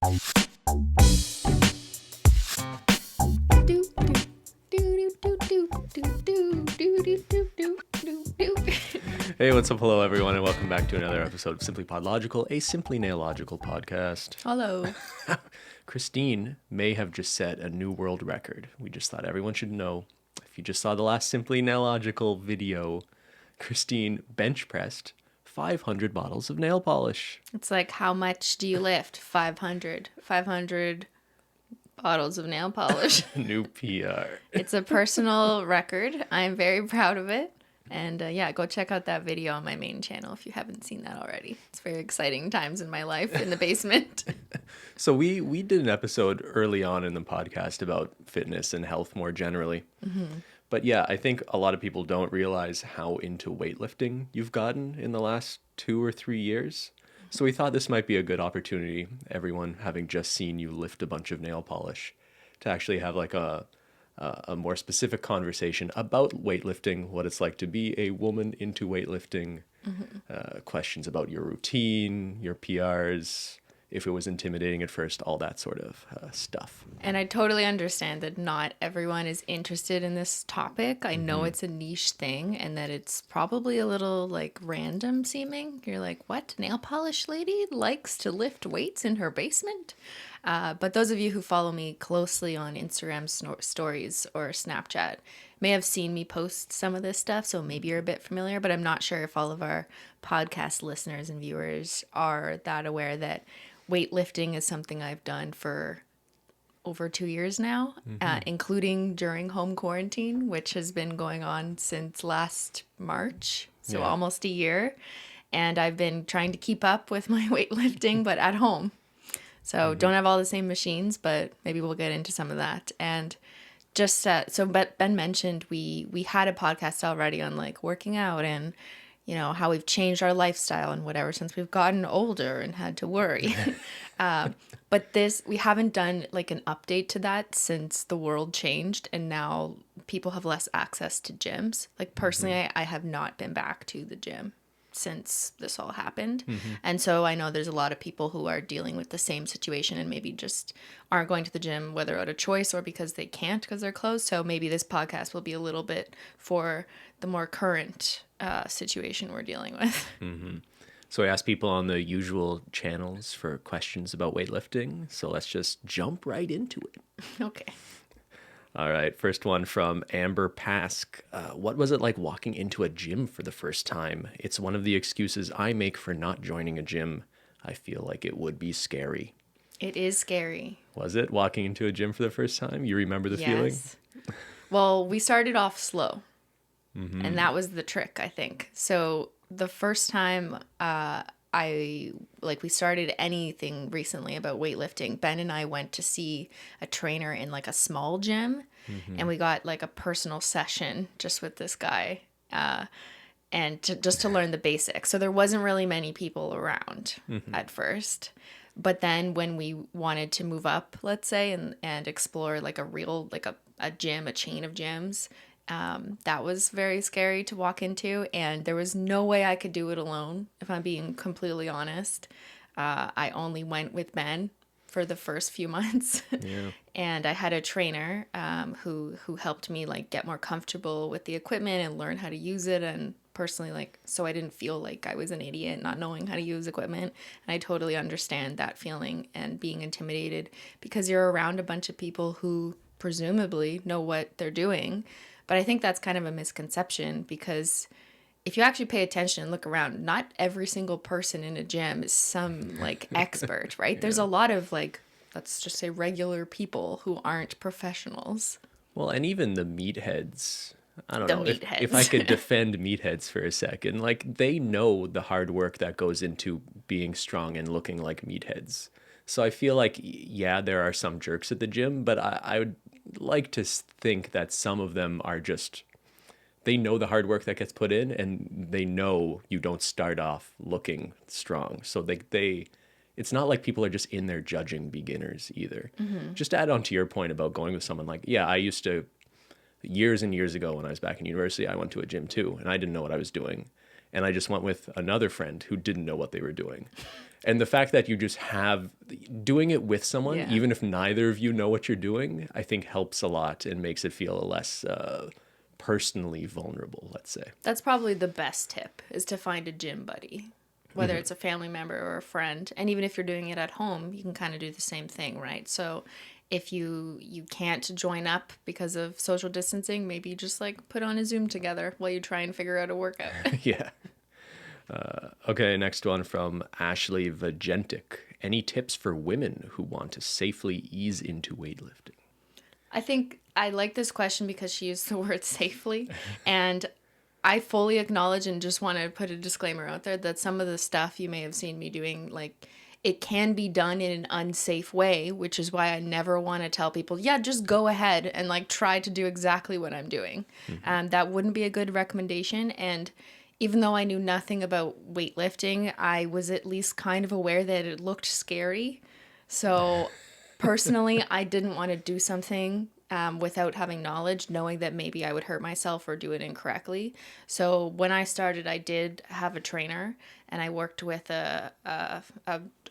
Hey, what's up? Hello, everyone, and welcome back to another episode of SimplyPodLogical, a simply nailogical podcast. Hello. Cristine may have just set a new world record. We just thought everyone should know. If you just saw the last Simply Nailogical video, Cristine bench pressed 500 bottles of nail polish. It's like, how much do you lift? 500. 500 bottles of nail polish. New PR. It's a personal record. I'm very proud of it. And yeah, go check out that video on my main channel if you haven't seen that already. It's very exciting times in my life in the basement. So we did an episode early on in the podcast about fitness and health more generally. Mm-hmm. But yeah, I think a lot of people don't realize how into weightlifting you've gotten in the last 2 or 3 years. So we thought this might be a good opportunity, everyone having just seen you lift a bunch of nail polish, to actually have like a more specific conversation about weightlifting, what it's like to be a woman into weightlifting, questions about your routine, your PRs, if it was intimidating at first, all that sort of stuff. And I totally understand that not everyone is interested in this topic. I know it's a niche thing and that it's probably a little like random seeming. You're like, what? Nail polish lady likes to lift weights in her basement? But those of you who follow me closely on Instagram stories or Snapchat may have seen me post some of this stuff, so maybe you're a bit familiar, but I'm not sure if all of our podcast listeners and viewers are that aware that weightlifting is something I've done for over 2 years now, including during home quarantine, which has been going on since last March, so almost a year. And I've been trying to keep up with my weightlifting, but at home. So don't have all the same machines, but maybe we'll get into some of that. And just so Ben mentioned we had a podcast already on like working out and, you know, how we've changed our lifestyle and whatever since we've gotten older and had to worry. But we haven't done like an update to that since the world changed and now people have less access to gyms. Like personally, I have not been back to the gym since this all happened. And so I know there's a lot of people who are dealing with the same situation and maybe just aren't going to the gym, whether out of choice or because they can't because they're closed. So maybe this podcast will be a little bit for the more current situation we're dealing with. So I asked people on the usual channels for questions about weightlifting. So let's just jump right into it. Okay. All right, first one from Amber Pask. What was it like walking into a gym for the first time? It's one of the excuses I make for not joining a gym. I feel like it would be scary. It is scary. Was it walking into a gym for the first time? You remember the feeling? Well, we started off slow. And that was the trick, I think. So the first time we started anything recently about weightlifting, Ben and I went to see a trainer in like a small gym and we got like a personal session just with this guy and just to learn the basics. So there wasn't really many people around at first. But then when we wanted to move up, let's say, and explore like a real, like a gym, a chain of gyms, that was very scary to walk into, and there was no way I could do it alone, if I'm being completely honest. I only went with Ben for the first few months. And I had a trainer who helped me like get more comfortable with the equipment and learn how to use it, and personally like so I didn't feel like I was an idiot not knowing how to use equipment. And I totally understand that feeling and being intimidated because you're around a bunch of people who presumably know what they're doing. But I think that's kind of a misconception because if you actually pay attention and look around, not every single person in a gym is some like expert, right? There's a lot of like, let's just say regular people who aren't professionals. Well, and even the meatheads, I don't know, if I could defend meatheads for a second, like they know the hard work that goes into being strong and looking like meatheads. So I feel like, yeah, there are some jerks at the gym, but I would like to think that some of them are just, they know the hard work that gets put in and they know you don't start off looking strong. So it's not like people are just in there judging beginners either. Just to add on to your point about going with someone like, yeah, I used to, years and years ago when I was back in university, I went to a gym too and I didn't know what I was doing. And I just went with another friend who didn't know what they were doing. And the fact that you just have doing it with someone, Yeah. even if neither of you know what you're doing, I think helps a lot and makes it feel less personally vulnerable, let's say. That's probably the best tip, is to find a gym buddy, whether it's a family member or a friend. And even if you're doing it at home, you can kind of do the same thing, right? So if you can't join up because of social distancing, maybe just like put on a Zoom together while you try and figure out a workout. Yeah. Okay, next one from Ashley Vagentic. Any tips for women who want to safely ease into weightlifting? I think I like this question because she used the word safely. And I fully acknowledge and just want to put a disclaimer out there that some of the stuff you may have seen me doing, like, it can be done in an unsafe way, which is why I never want to tell people, yeah, just go ahead and like try to do exactly what I'm doing. That wouldn't be a good recommendation. And even though I knew nothing about weightlifting, I was at least kind of aware that it looked scary. So personally, I didn't want to do something without having knowledge, knowing that maybe I would hurt myself or do it incorrectly. So when I started, I did have a trainer, and I worked with a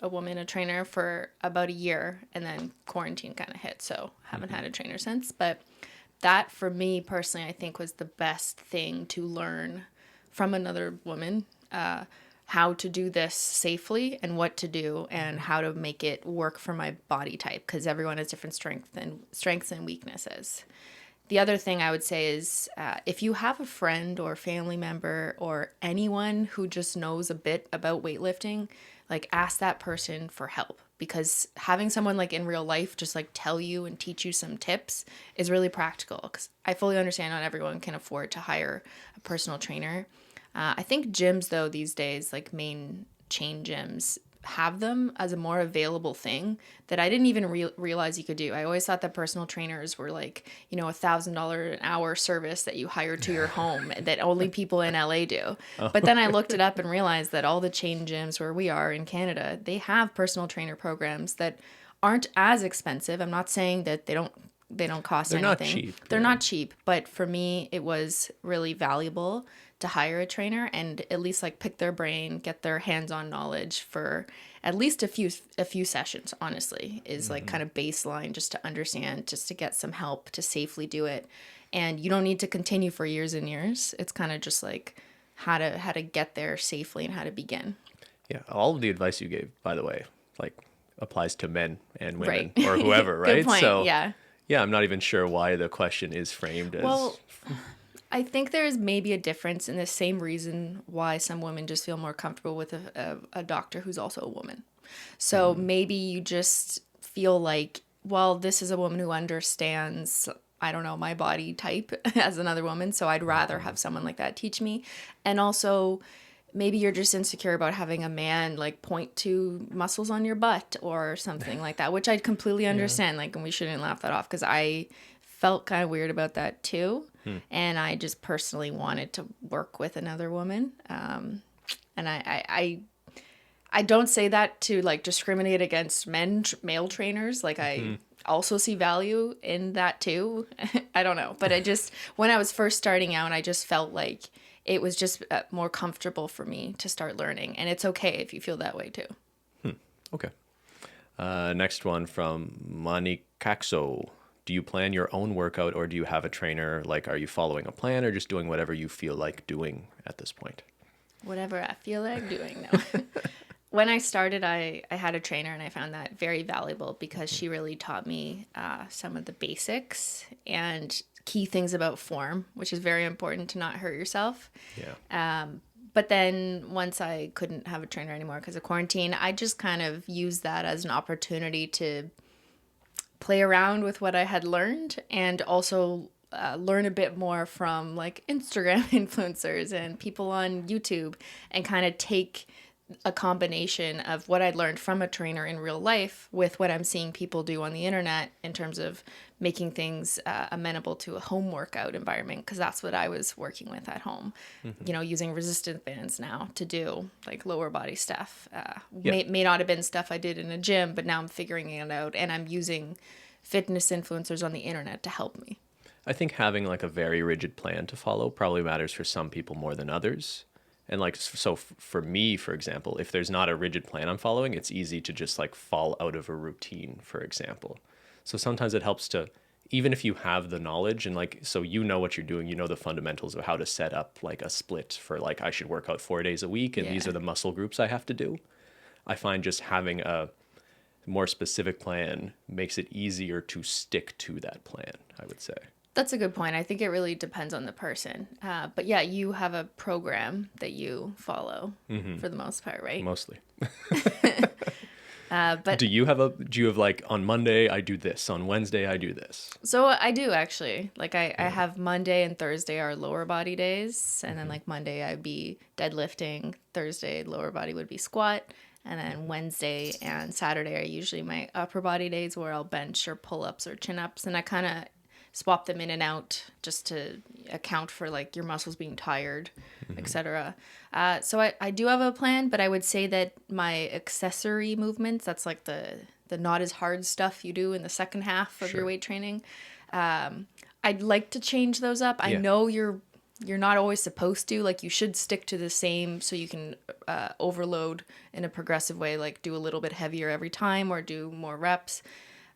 woman, a trainer, for about a year, and then quarantine kind of hit. So haven't had a trainer since. But that, for me personally, I think was the best thing to learn from another woman, how to do this safely and what to do and how to make it work for my body type, because everyone has different strengths and weaknesses. The other thing I would say is if you have a friend or family member or anyone who just knows a bit about weightlifting, like ask that person for help, because having someone like in real life just like tell you and teach you some tips is really practical, because I fully understand not everyone can afford to hire a personal trainer. I think gyms, though, these days, like main chain gyms, have them as a more available thing that I didn't even realize you could do. I always thought that personal trainers were like, you know, $1,000 an hour service that you hire to your home that only people in LA do. But then I looked it up and realized that all the chain gyms where we are in Canada, they have personal trainer programs that aren't as expensive. I'm not saying that they don't cost They're anything. not cheap. They're not cheap, but for me, it was really valuable to hire a trainer and at least like pick their brain, get their hands-on knowledge for at least a few sessions, honestly, is like kind of baseline, just to understand, just to get some help to safely do it. And you don't need to continue for years and years. It's kind of just like how to get there safely and how to begin. Yeah, all of the advice you gave, by the way, like applies to men and women Right. or whoever, right? Good point. So yeah, I'm not even sure why the question is framed as. Well, I think there's maybe a difference in the same reason why some women just feel more comfortable with a doctor who's also a woman. So maybe you just feel like, well, this is a woman who understands, I don't know, my body type as another woman. So I'd rather have someone like that teach me. And also, maybe you're just insecure about having a man like point to muscles on your butt or something like that, which I completely understand. Like, and we shouldn't laugh that off, because I felt kind of weird about that too. And I just personally wanted to work with another woman. And I don't say that to like discriminate against male trainers. Like I also see value in that too. I don't know. But when I was first starting out, I just felt like it was just more comfortable for me to start learning. And it's okay if you feel that way too. Okay. Next one from Manikaxo. Do you plan your own workout or do you have a trainer? Like, are you following a plan or just doing whatever you feel like doing at this point? Whatever I feel like doing now. When I started, I had a trainer, and I found that very valuable because she really taught me some of the basics and key things about form, which is very important to not hurt yourself. Yeah. But then once I couldn't have a trainer anymore because of quarantine, I just kind of used that as an opportunity to play around with what I had learned, and also learn a bit more from like Instagram influencers and people on YouTube, and kind of take a combination of what I'd learned from a trainer in real life with what I'm seeing people do on the internet in terms of making things amenable to a home workout environment, because that's what I was working with at home. You know, using resistance bands now to do like lower body stuff. May not have been stuff I did in a gym, but now I'm figuring it out, and I'm using fitness influencers on the internet to help me. I think having like a very rigid plan to follow probably matters for some people more than others. And like, so for me, for example, if there's not a rigid plan I'm following, it's easy to just like fall out of a routine, for example. So sometimes it helps to, even if you have the knowledge and like, so you know what you're doing, you know the fundamentals of how to set up like a split for like, I should work out 4 days a week and these are the muscle groups I have to do. I find just having a more specific plan makes it easier to stick to that plan, I would say. That's a good point. I think it really depends on the person. But yeah, you have a program that you follow for the most part, right? Mostly. But do you have like on Monday I do this, on Wednesday I do this? So I do actually. Like I have Monday and Thursday are lower body days, and then like Monday I'd be deadlifting, Thursday lower body would be squat, and then Wednesday and Saturday are usually my upper body days where I'll bench or pull ups or chin ups, and I kind of swap them in and out just to account for like your muscles being tired, etc. So I do have a plan, but I would say that my accessory movements, that's like the not as hard stuff you do in the second half of your weight training, I'd like to change those up. I know you're not always supposed to, like you should stick to the same so you can overload in a progressive way, like do a little bit heavier every time or do more reps.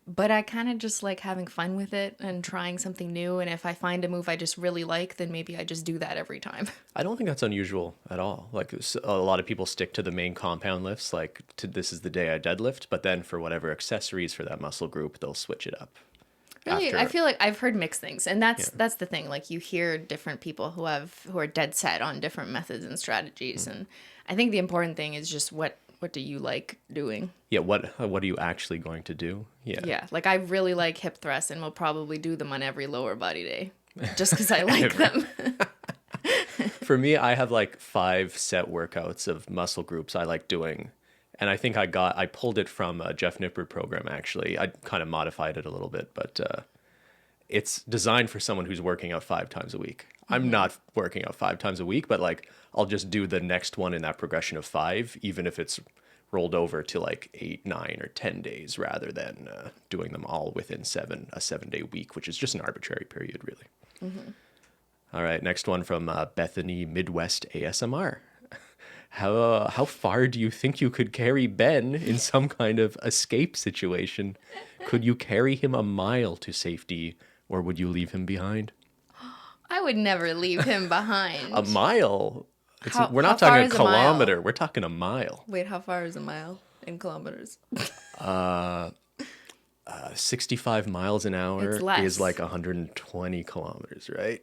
But I kind of just like having fun with it and trying something new. And if I find a move I just really like, then maybe I just do that every time. I don't think that's unusual at all. Like a lot of people stick to the main compound lifts, like this is the day I deadlift, but then for whatever accessories for that muscle group, they'll switch it up. Really, I feel like I've heard mixed things, and that's the thing. Like you hear different people who are dead set on different methods and strategies, and I think the important thing is just what do you like doing? Yeah, what are you actually going to do? Yeah. Like I really like hip thrusts, and we'll probably do them on every lower body day, just because I like them. For me, I have like 5 set workouts of muscle groups I like doing. And I think I pulled it from a Jeff Nippard program, actually. I kind of modified it a little bit, but it's designed for someone who's working out 5 times a week. I'm not working out 5 times a week, but like I'll just do the next one in that progression of 5, even if it's rolled over to like 8, 9, or 10 days rather than doing them all within a 7-day week, which is just an arbitrary period, really. All right, next one from Bethany Midwest ASMR. How far do you think you could carry Ben in some kind of escape situation? Could you carry him a mile to safety, or would you leave him behind? I would never leave him behind. A mile? We're not talking a kilometer. We're talking a mile. Wait, how far is a mile in kilometers? 65 miles an hour is like 120 kilometers, right?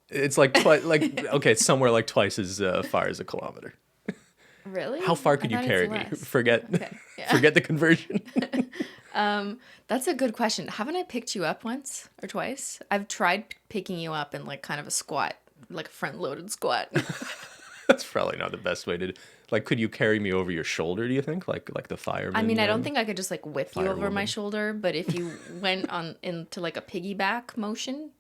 It's like okay, it's somewhere like twice as far as a kilometer. Really? How far could you carry me? Forget the conversion. That's a good question. Haven't I picked you up once or twice? I've tried picking you up in like kind of a squat, like a front-loaded squat. That's probably not the best way to. Like, could you carry me over your shoulder? Do you think, like the fireman? I mean, I don't think I could just like whip you over my shoulder, but if you went into like a piggyback motion.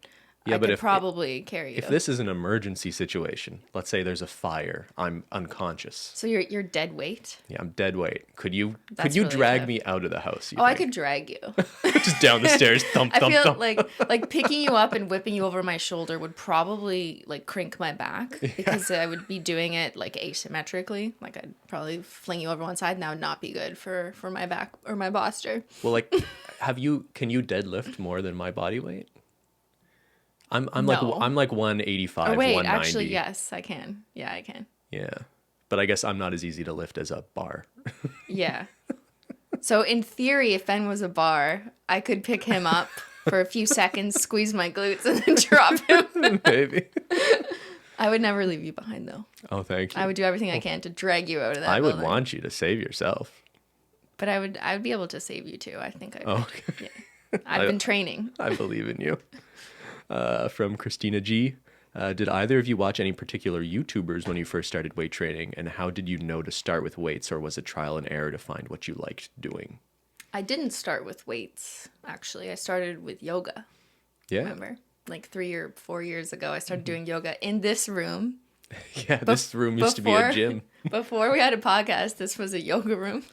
Yeah, but probably carry you. If this is an emergency situation, let's say there's a fire, I'm unconscious. So you're dead weight? Yeah, I'm dead weight. Could you really drag me out of the house? I could drag you. Just down the stairs, thump, thump, I feel thump. like picking you up and whipping you over my shoulder would probably like crink my back because I would be doing it like asymmetrically. Like I'd probably fling you over one side, and that would not be good for my back or my posture. Well, like, can you deadlift more than my body weight? I'm like 185, 190. Actually, yes, I can. Yeah, I can. Yeah. But I guess I'm not as easy to lift as a bar. Yeah. So in theory, if Ben was a bar, I could pick him up for a few seconds, squeeze my glutes, and then drop him. Maybe. I would never leave you behind, though. Oh, thank you. I would do everything I can to drag you out of that I building. would want you to save yourself. But I would be able to save you, too. I think I would. Oh, okay. Yeah. I've been training. I believe in you. From Christina G. Did either of you watch any particular YouTubers when you first started weight training, and how did you know to start with weights, or was it trial and error to find what you liked doing? I didn't start with weights, actually. I started with yoga. Yeah. Remember? Like 3 or 4 years ago, I started doing yoga in this room. Yeah, this room used to be a gym. Before we had a podcast, this was a yoga room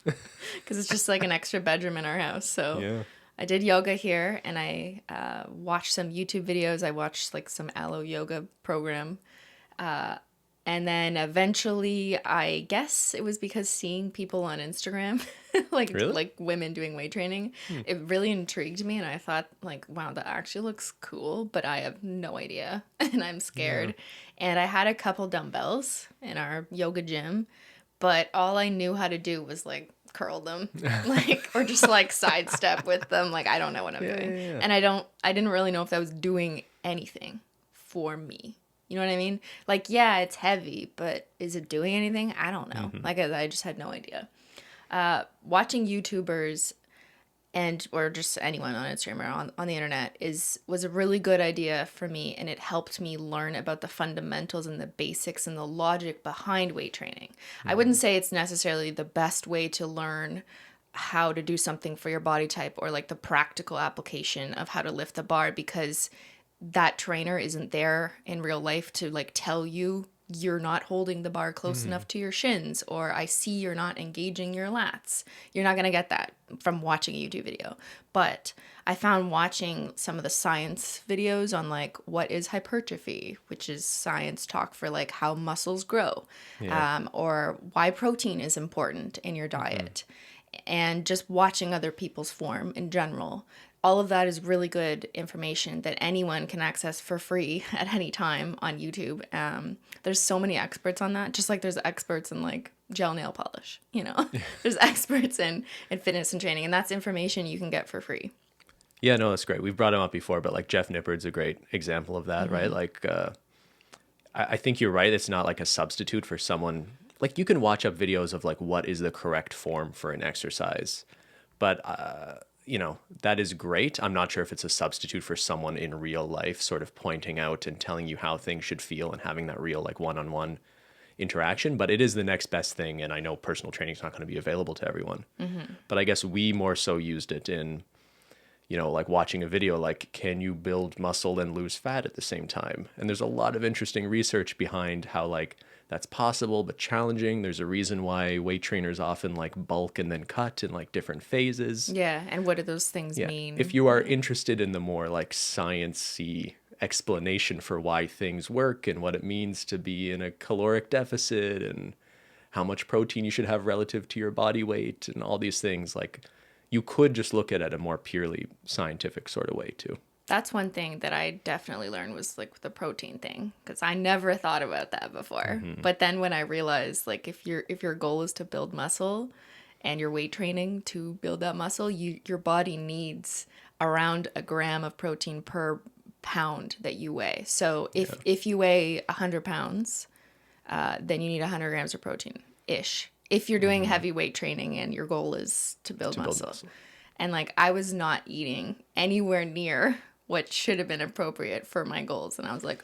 because it's just like an extra bedroom in our house. So yeah. I did yoga here, and I watched some YouTube videos. I watched like some Alo yoga program. And then eventually, I guess it was because seeing people on Instagram, Really? like women doing weight training, it really intrigued me, and I thought like, wow, that actually looks cool, but I have no idea, and I'm Yeah. scared. And I had a couple dumbbells in our yoga gym, but all I knew how to do was like curl them, like or just like sidestep with them. Like I don't know what I'm Yeah, doing, yeah, yeah. and I didn't really know if that was doing anything for me. You know what I mean? Like, yeah, it's heavy, but is it doing anything? I don't know. Mm-hmm. Like, I just had no idea. Watching YouTubers and or just anyone on Instagram or on the internet was a really good idea for me, and it helped me learn about the fundamentals and the basics and the logic behind weight training. I wouldn't say it's necessarily the best way to learn how to do something for your body type or like the practical application of how to lift the bar, because that trainer isn't there in real life to like tell you you're not holding the bar close Mm-hmm. enough to your shins, or I see you're not engaging your lats. You're not going to get that from watching a YouTube video. But I found watching some of the science videos on like what is hypertrophy, which is science talk for like how muscles grow, Yeah. or why protein is important in your Mm-hmm. diet, and just watching other people's form in general. All of that is really good information that anyone can access for free at any time on YouTube. There's so many experts on that, just like there's experts in like gel nail polish, you know, there's experts in fitness and training, and that's information you can get for free. Yeah, no, that's great. We've brought him up before, but like Jeff Nippard's a great example of that, right? Like, I think you're right. It's not like a substitute for someone. Like, you can watch up videos of like what is the correct form for an exercise, but that is great. I'm not sure if it's a substitute for someone in real life, sort of pointing out and telling you how things should feel and having that real like one-on-one interaction. But it is the next best thing, and I know personal training is not going to be available to everyone. But I guess we more so used it in like watching a video, like, can you build muscle and lose fat at the same time? And there's a lot of interesting research behind how, like, that's possible, but challenging. There's a reason why weight trainers often, like, bulk and then cut in, like, different phases. Yeah, and what do those things Yeah. mean? If you are interested in the more, like, science-y explanation for why things work and what it means to be in a caloric deficit and how much protein you should have relative to your body weight and all these things, like, you could just look at it a more purely scientific sort of way too. That's one thing that I definitely learned was like the protein thing, because I never thought about that before. But then when I realized like if your goal is to build muscle and you're weight training to build that muscle, your body needs around a gram of protein per pound that you weigh. So if you weigh 100 pounds, then you need 100 grams of protein ish. If you're doing heavy weight training and your goal is to build muscle. And like I was not eating anywhere near what should have been appropriate for my goals. And I was like,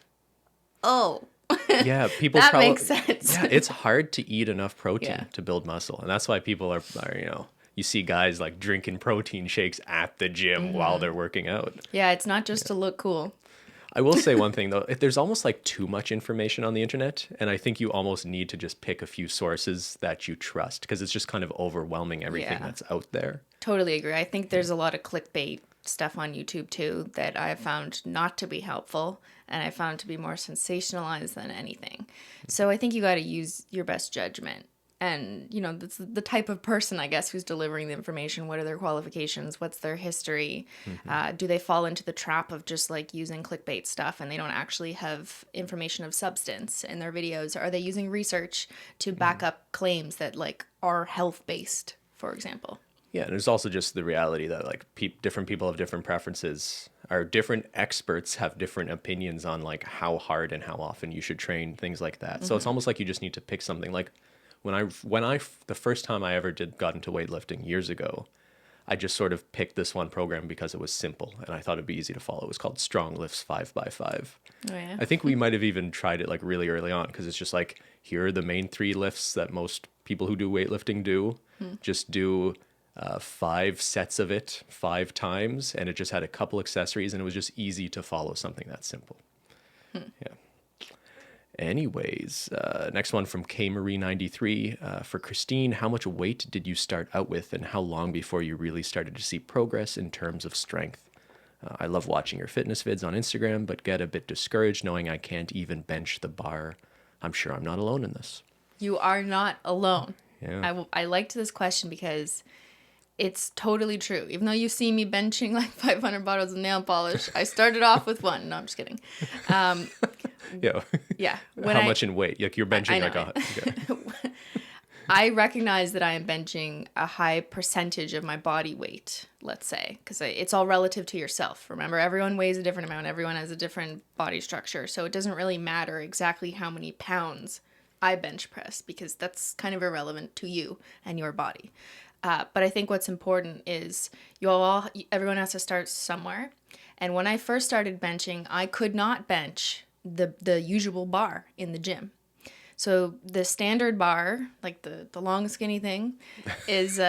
oh, Yeah, people that probably makes sense. Yeah, it's hard to eat enough protein Yeah. to build muscle. And that's why people are you see guys like drinking protein shakes at the gym while they're working out. Yeah, it's not just to look cool. I will say one thing though, there's almost like too much information on the internet, and I think you almost need to just pick a few sources that you trust, because it's just kind of overwhelming everything Yeah. that's out there. Totally agree. I think there's a lot of clickbait stuff on YouTube too that I found not to be helpful, and I found to be more sensationalized than anything. So I think you got to use your best judgment. And, you know, that's the type of person, I guess, who's delivering the information. What are their qualifications? What's their history? Do they fall into the trap of just like using clickbait stuff and they don't actually have information of substance in their videos? Are they using research to back up claims that like are health based, for example? Yeah, and there's also just the reality that like different people have different preferences. Our different experts have different opinions on like how hard and how often you should train, things like that. So it's almost like you just need to pick something. Like the first time I ever got into weightlifting years ago, I just sort of picked this one program because it was simple and I thought it'd be easy to follow. It was called Strong Lifts 5x5. Oh, yeah. I think we might have even tried it like really early on, because it's just like, here are the main 3 lifts that most people who do weightlifting do. Just do 5 sets of it 5 times, and it just had a couple accessories, and it was just easy to follow something that simple. Yeah. Anyways, next one from K Marie 93. For Cristine, how much weight did you start out with, and how long before you really started to see progress in terms of strength? I love watching your fitness vids on Instagram, but get a bit discouraged knowing I can't even bench the bar. I'm sure I'm not alone in this. You are not alone. Yeah. I liked this question because it's totally true. Even though you see me benching like 500 bottles of nail polish, I started off with one. No, I'm just kidding. Yeah. Yeah. How much in weight? Like you're benching like a... Okay. I recognize that I am benching a high percentage of my body weight, let's say, because it's all relative to yourself. Remember, everyone weighs a different amount. Everyone has a different body structure. So it doesn't really matter exactly how many pounds I bench press because that's kind of irrelevant to you and your body. But I think what's important is everyone has to start somewhere. And when I first started benching, I could not bench the usual bar in the gym. So the standard bar, like the long skinny thing, is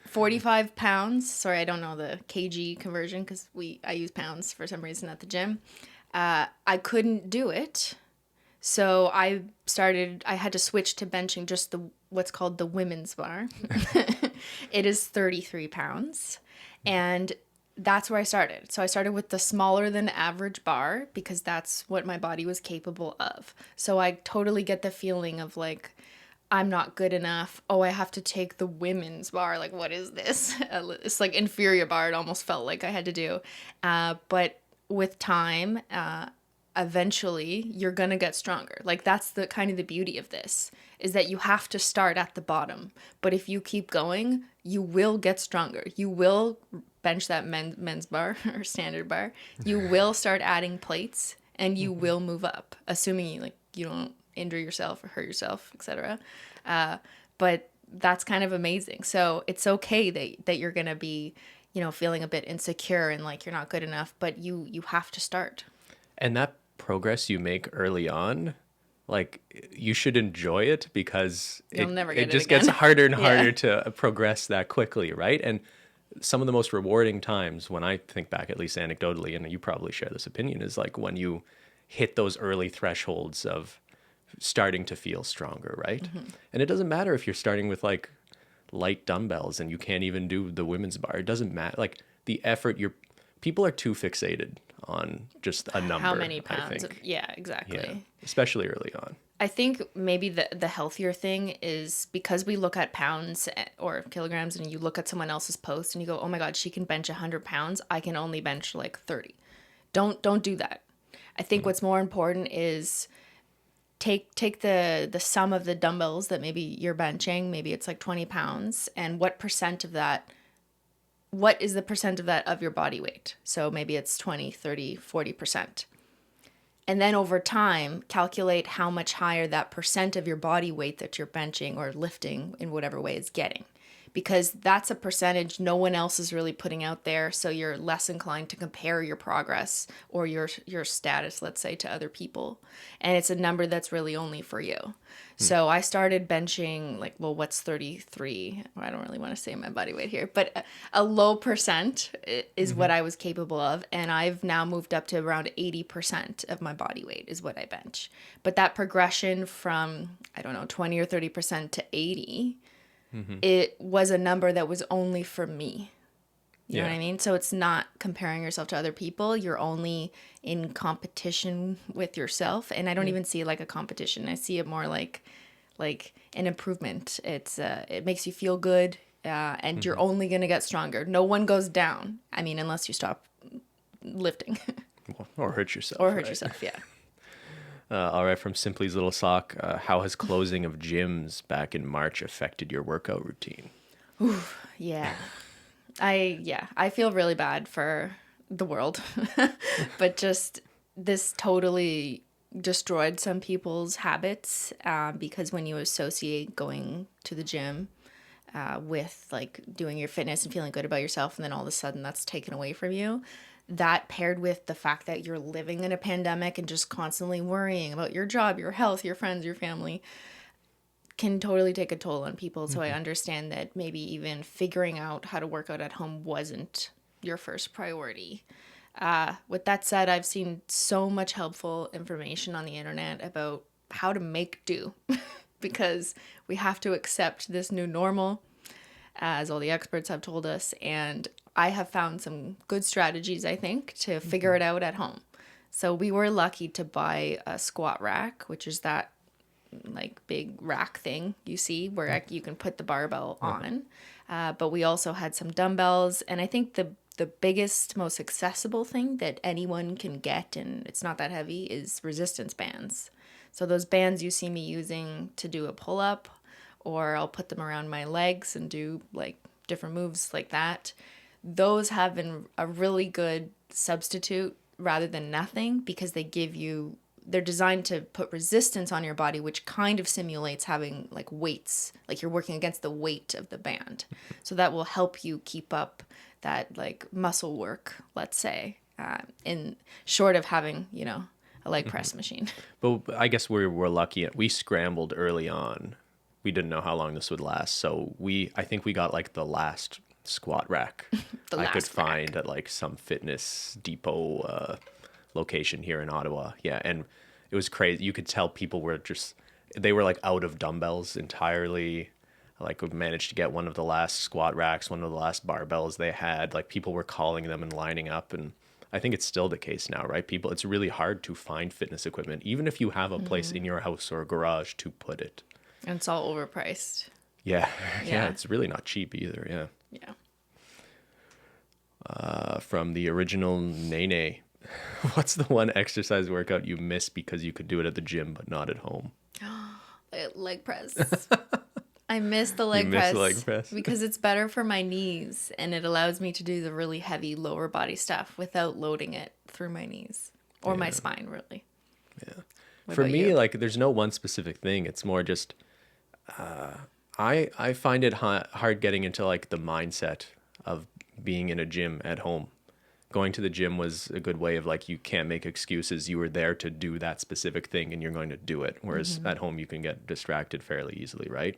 45 pounds. Sorry, I don't know the kg conversion because I use pounds for some reason at the gym. I couldn't do it. So I had to switch to benching just what's called the women's bar. It is 33 pounds. And that's where I started. So I started with the smaller than average bar because that's what my body was capable of. So I totally get the feeling of like, I'm not good enough. Oh, I have to take the women's bar. Like, what is this? It's like inferior bar. It almost felt like I had to do. But with time, eventually you're going to get stronger. Like that's the kind of the beauty of this is that you have to start at the bottom. But if you keep going, you will get stronger. You will bench that men's bar or standard bar. You will start adding plates and you will move up, assuming you don't injure yourself or hurt yourself, etc. But that's kind of amazing. So it's okay that you're going to be, feeling a bit insecure and like you're not good enough, but you have to start. And that progress you make early on, like you should enjoy it because it just gets harder and harder to progress that quickly, right? And some of the most rewarding times when I think back, at least anecdotally, and you probably share this opinion, is like when you hit those early thresholds of starting to feel stronger, right? Mm-hmm. And it doesn't matter if you're starting with like light dumbbells and you can't even do the women's bar. It doesn't matter. Like the effort, people are too fixated on just a number. How many pounds? Yeah, exactly. Yeah, especially early on. I think maybe the healthier thing is because we look at pounds or kilograms and you look at someone else's post and you go, oh my God, she can bench 100 pounds. I can only bench like 30. Don't do that. I think what's more important is take the sum of the dumbbells that maybe you're benching. Maybe it's like 20 pounds. And what is the percent of that of your body weight? So maybe it's 20, 30, 40%. And then over time, calculate how much higher that percent of your body weight that you're benching or lifting in whatever way is getting. Because that's a percentage no one else is really putting out there. So you're less inclined to compare your progress or your status, let's say, to other people. And it's a number that's really only for you. So I started benching what's 33? I don't really want to say my body weight here, but a low percent is what I was capable of. And I've now moved up to around 80% of my body weight is what I bench. But that progression from, 20 or 30% to 80, it was a number that was only for me. You know what I mean? So it's not comparing yourself to other people. You're only in competition with yourself. And I don't even see it like a competition. I see it more like an improvement. It makes you feel good, and you're only going to get stronger. No one goes down. I mean, unless you stop lifting. Or hurt yourself. Or hurt yourself, yeah. All right, from Simply's Little Sock, how has closing of gyms back in March affected your workout routine? Ooh, yeah. I feel really bad for the world, but just this totally destroyed some people's habits because when you associate going to the gym with like doing your fitness and feeling good about yourself, and then all of a sudden that's taken away from you, that paired with the fact that you're living in a pandemic and just constantly worrying about your job, your health, your friends, your family, can totally take a toll on people. So I understand that maybe even figuring out how to work out at home wasn't your first priority. With that said, I've seen so much helpful information on the internet about how to make do because we have to accept this new normal, as all the experts have told us. And I have found some good strategies, I think, to figure it out at home. So we were lucky to buy a squat rack, which is that like big rack thing you see where you can put the barbell on. But we also had some dumbbells. And I think the biggest, most accessible thing that anyone can get, and it's not that heavy, is resistance bands. So those bands you see me using to do a pull-up, or I'll put them around my legs and do like different moves like that. Those have been a really good substitute rather than nothing, because they're designed to put resistance on your body, which kind of simulates having like weights, like you're working against the weight of the band. So that will help you keep up that like muscle work, let's say, in short of having, a leg press machine. But I guess we're lucky. We scrambled early on. We didn't know how long this would last. So I think we got like the last squat rack I could find at like some fitness depot location here in Ottawa. Yeah. And it was crazy. You could tell people they were like out of dumbbells entirely. Like we managed to get one of the last squat racks, one of the last barbells they had. Like people were calling them and lining up. And I think it's still the case now, right? It's really hard to find fitness equipment, even if you have a place in your house or a garage to put it. And it's all overpriced. Yeah. Yeah. It's really not cheap either. Yeah. Yeah. From the original Nene, what's the one exercise workout you miss because you could do it at the gym but not at home? Leg press. I miss the leg press because it's better for my knees, and it allows me to do the really heavy lower body stuff without loading it through my knees or my spine, really. Yeah. For me, like there's no one specific thing. It's more just I find it hard getting into like the mindset of being in a gym at home. Going to the gym was a good way of like, you can't make excuses. You were there to do that specific thing and you're going to do it. Whereas at home you can get distracted fairly easily, right?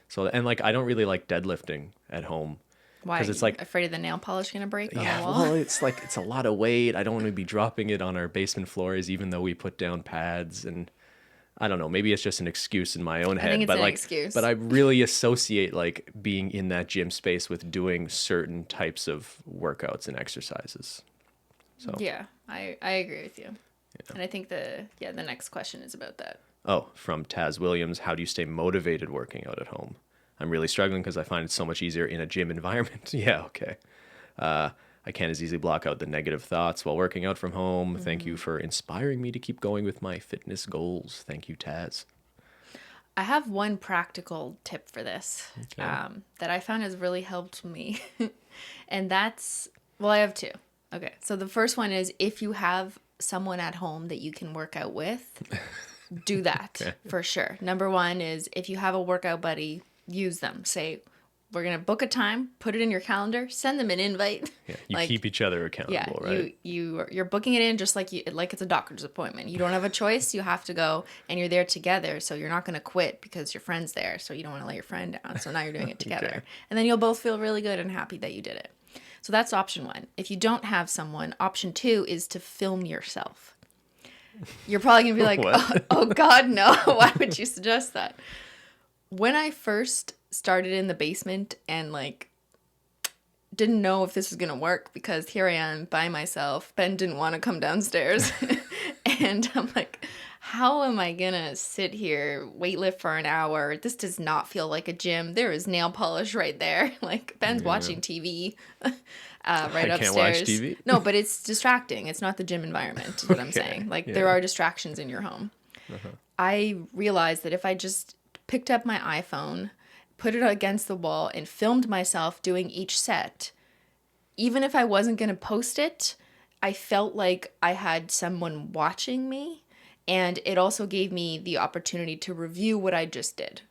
So, and like, I don't really like deadlifting at home. Why? Because it's like afraid of the nail polish going to break on the wall? Well, it's like, it's a lot of weight. I don't want to be dropping it on our basement floors, even though we put down pads. And I don't know, maybe it's just an excuse in my own head. I think it's an excuse. But I really associate like being in that gym space with doing certain types of workouts and exercises. So yeah, I agree with you. Yeah. And I think the next question is about that. Oh, from Taz Williams, how do you stay motivated working out at home? I'm really struggling because I find it so much easier in a gym environment. Yeah, okay. I can't as easily block out the negative thoughts while working out from home. Thank you for inspiring me to keep going with my fitness goals. Thank you, Taz. I have one practical tip for this that I found has really helped me. And I have two. Okay, so the first one is if you have someone at home that you can work out with, do that for sure. Number one is if you have a workout buddy, use them. Say, we're going to book a time, put it in your calendar, send them an invite. Yeah, you keep each other accountable, right? You're booking it in just like it's a doctor's appointment. You don't have a choice. You have to go, and you're there together. So you're not going to quit because your friend's there. So you don't want to let your friend down. So now you're doing it together. Okay. And then you'll both feel really good and happy that you did it. So that's option one. If you don't have someone, option two is to film yourself. You're probably going to be like, oh God, no. Why would you suggest that? When I first started in the basement and like didn't know if this was gonna work because here I am by myself. Ben didn't want to come downstairs. And I'm like, how am I gonna sit here, weightlift for an hour? This does not feel like a gym. There is nail polish right there. Like Ben's watching TV right upstairs. Can't watch TV? No, but it's distracting. It's not the gym environment is what I'm saying. Like there are distractions in your home. I realized that if I just picked up my iPhone, put it against the wall, and filmed myself doing each set, even if I wasn't going to post it, I felt like I had someone watching me, and it also gave me the opportunity to review what I just did.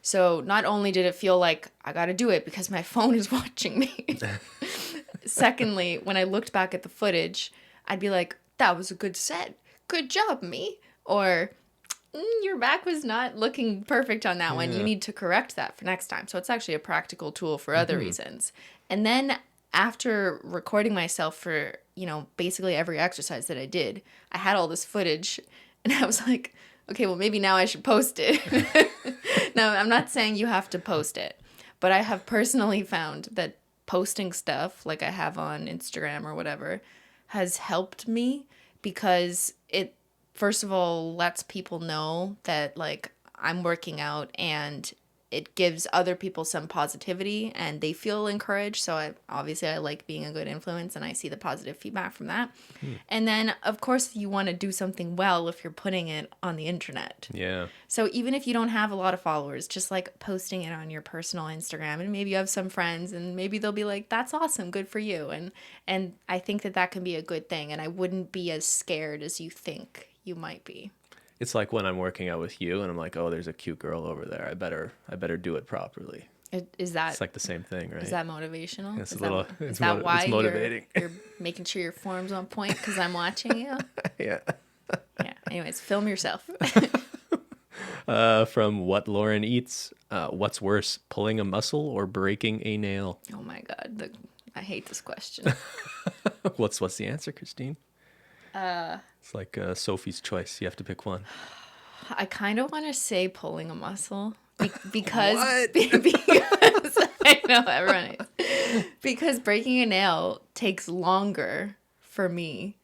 So not only did it feel like I got to do it because my phone is watching me, secondly, when I looked back at the footage, I'd be like, that was a good set. Good job, me. Or your back was not looking perfect on that one. You need to correct that for next time. So it's actually a practical tool for other reasons. And then after recording myself for, basically every exercise that I did, I had all this footage and I was like, okay, well, maybe now I should post it. Now, I'm not saying you have to post it, but I have personally found that posting stuff like I have on Instagram or whatever has helped me because it, first of all, lets people know that like I'm working out, and it gives other people some positivity and they feel encouraged. So I like being a good influence, and I see the positive feedback from that. And then of course you want to do something well if you're putting it on the internet. Yeah. So even if you don't have a lot of followers, just like posting it on your personal Instagram, and maybe you have some friends and maybe they'll be like, that's awesome, good for you. And I think that can be a good thing, and I wouldn't be as scared as you think you might be. It's like when I'm working out with you and I'm like, oh, there's a cute girl over there. I better do it properly. Is that, it's like the same thing, right? Is that motivational? It's why it's motivating. You're making sure your form's on point because I'm watching you? Yeah. Yeah. Anyways, film yourself. From What Lauren Eats, what's worse, pulling a muscle or breaking a nail? Oh my God. I hate this question. What's the answer, Christine? It's like Sophie's choice. You have to pick one. I kind of want to say pulling a muscle because, What? because I know everyone is. Because breaking a nail takes longer for me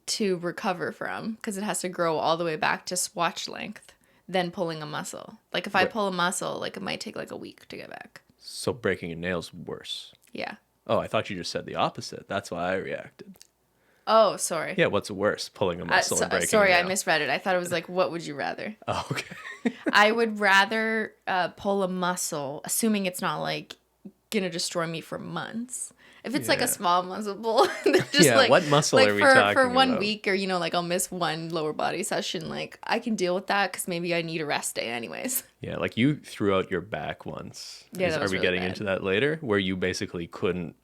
to recover from because it has to grow all the way back to swatch length than pulling a muscle. Like if I pull a muscle, like it might take like a week to get back. So breaking a nail's worse. Yeah. Oh, I thought you just said the opposite. That's why I reacted. Oh, sorry. Yeah, what's worse, pulling a muscle or breaking sorry, a nail? I misread it. I thought it was like, what would you rather? Oh, okay. I would rather pull a muscle, assuming it's not like gonna destroy me for months. If it's like a small muscle pull, just yeah, like what muscle like are we talking for 1 about? week, or like I'll miss one lower body session, like I can deal with that because maybe I need a rest day anyways. Yeah, like you threw out your back once. Yeah, that was are we really getting bad. into that later? Where you basically couldn't,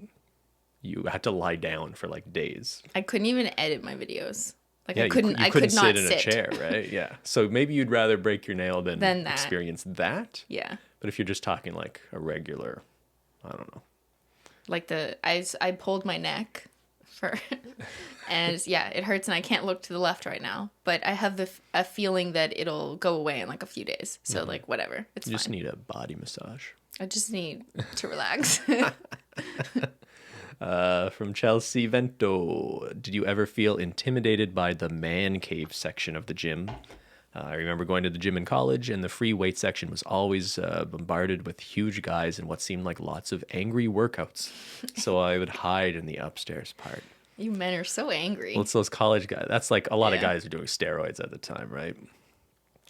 you had to lie down for like days. I couldn't even edit my videos. Like Yeah, I couldn't. you I couldn't could not sit in a chair, right? Yeah. So maybe you'd rather break your nail than that. experience that. Yeah. But if you're just talking like a regular, I don't know. Like I pulled my neck for, and yeah, it hurts and I can't look to the left right now. But I have a feeling that it'll go away in like a few days. So like whatever, it's You fine. just need a body massage. I just need to relax. From Chelsea Vento, did you ever feel intimidated by the man cave section of the gym? I remember going to the gym in college, and the free weight section was always bombarded with huge guys and what seemed like lots of angry workouts. So I would hide in the upstairs part. You men are so angry. Well, it's those college guys. That's like a lot of Yeah. guys are doing steroids at the time, right?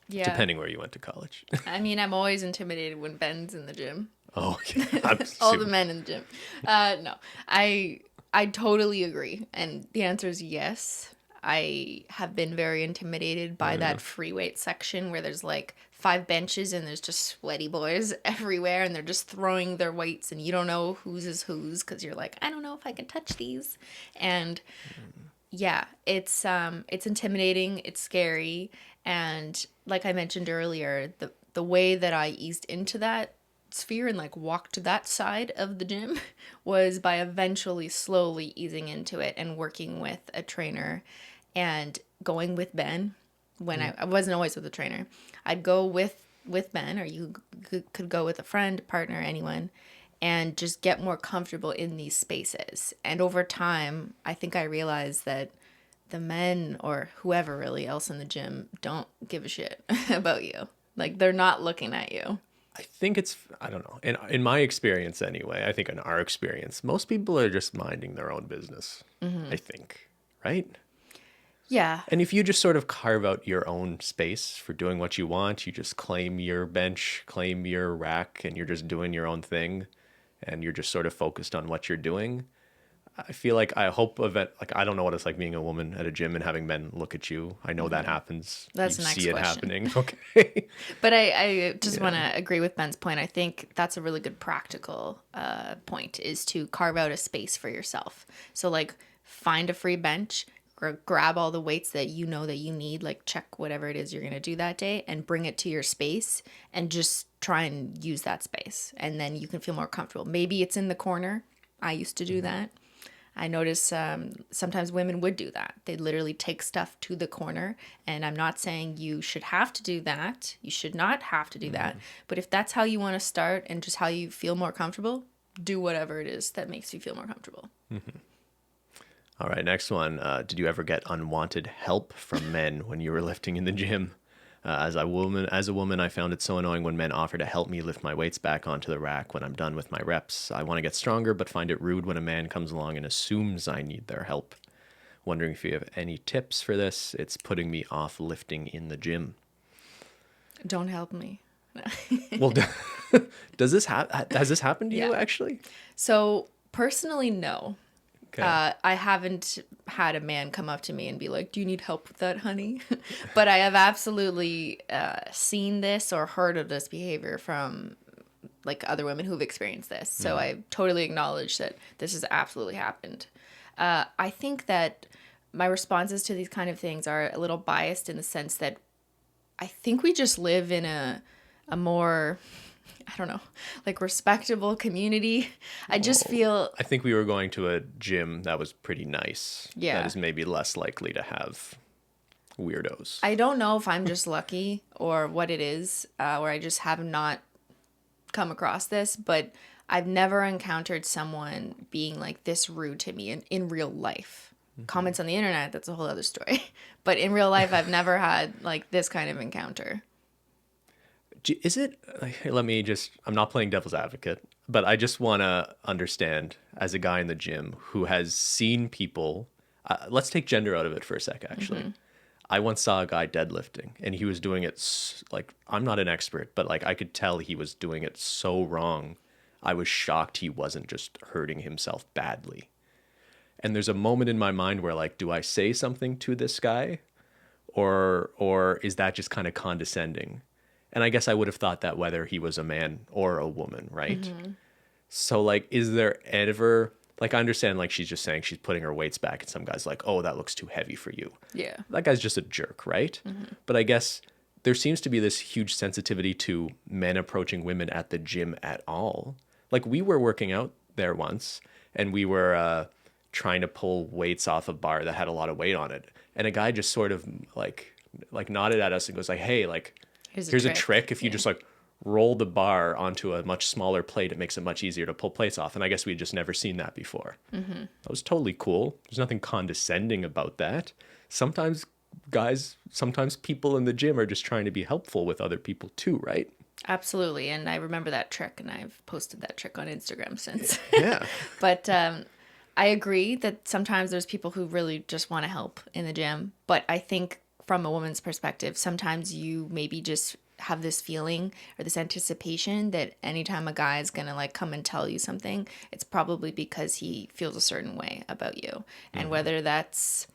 Yeah. Depending where you went to college. I mean, I'm always intimidated when Ben's in the gym. Oh, yeah. All the men in the gym. No, I totally agree. And the answer is yes. I have been very intimidated by that free weight section where there's like 5 benches and there's just sweaty boys everywhere and they're just throwing their weights and you don't know whose is whose because you're like, I don't know if I can touch these. And yeah, it's intimidating, it's scary, and like I mentioned earlier, the way that I eased into that sphere and like walked to that side of the gym was by eventually slowly easing into it and working with a trainer and going with Ben when I wasn't always with a trainer. I'd go with Ben, or you could go with a friend, partner, anyone, and just get more comfortable in these spaces. And over time, I think I realized that the men or whoever really else in the gym don't give a shit about you. Like they're not looking at you. I think I don't know. In my experience anyway, I think in our experience, most people are just minding their own business, I think, right? Yeah. And if you just sort of carve out your own space for doing what you want, you just claim your bench, claim your rack, and you're just doing your own thing, and you're just sort of focused on what you're doing. I feel like I hope of it. Like, I don't know what it's like being a woman at a gym and having men look at you. I know that happens. That's you the next see it question. happening. Okay. But I just want to agree with Ben's point. I think that's a really good practical point, is to carve out a space for yourself. So like find a free bench, grab all the weights that you know that you need, like check whatever it is you're going to do that day and bring it to your space and just try and use that space. And then you can feel more comfortable. Maybe it's in the corner. I used to do that. I notice sometimes women would do that. They'd literally take stuff to the corner. And I'm not saying you should have to do that. You should not have to do that. But if that's how you want to start and just how you feel more comfortable, do whatever it is that makes you feel more comfortable. All right, next one. Did you ever get unwanted help from men when you were lifting in the gym? As a woman, I found it so annoying when men offer to help me lift my weights back onto the rack when I'm done with my reps. I want to get stronger, but find it rude when a man comes along and assumes I need their help. Wondering if you have any tips for this. It's putting me off lifting in the gym. Don't help me. Well, has this happened to you actually? So personally, no. Okay. I haven't had a man come up to me and be like, "Do you need help with that, honey?" But I have absolutely seen this or heard of this behavior from like other women who've experienced this. So I totally acknowledge that this has absolutely happened. I think that my responses to these kind of things are a little biased in the sense that I think we just live in a more, I don't know, like respectable community. I just feel... I think we were going to a gym that was pretty nice. Yeah. That is maybe less likely to have weirdos. I don't know if I'm just lucky or what it is, or I just have not come across this, but I've never encountered someone being like this rude to me in real life. Comments on the internet, that's a whole other story. But in real life, I've never had like this kind of encounter. Is it, I'm not playing devil's advocate, but I just want to understand as a guy in the gym who has seen people, let's take gender out of it for a sec, actually. I once saw a guy deadlifting and he was doing it like, I'm not an expert, but like I could tell he was doing it so wrong. I was shocked he wasn't just hurting himself badly. And there's a moment in my mind where like, do I say something to this guy or is that just kind of condescending? And I guess I would have thought that whether he was a man or a woman, right? So like, is there ever, like I understand like she's just saying she's putting her weights back and some guy's like, oh, that looks too heavy for you. Yeah. That guy's just a jerk, right? But I guess there seems to be this huge sensitivity to men approaching women at the gym at all. Like we were working out there once and we were trying to pull weights off a bar that had a lot of weight on it. And a guy just sort of like nodded at us and goes like, hey, like, here's a trick. If you just like roll the bar onto a much smaller plate, it makes it much easier to pull plates off. And I guess we'd just never seen that before. That was totally cool. There's nothing condescending about that. Sometimes people in the gym are just trying to be helpful with other people too, right? Absolutely. And I remember that trick and I've posted that trick on Instagram since. Yeah. But I agree that sometimes there's people who really just want to help in the gym. But I think from a woman's perspective, sometimes you maybe just have this feeling or this anticipation that anytime a guy is going to like come and tell you something, it's probably because he feels a certain way about you. And whether that's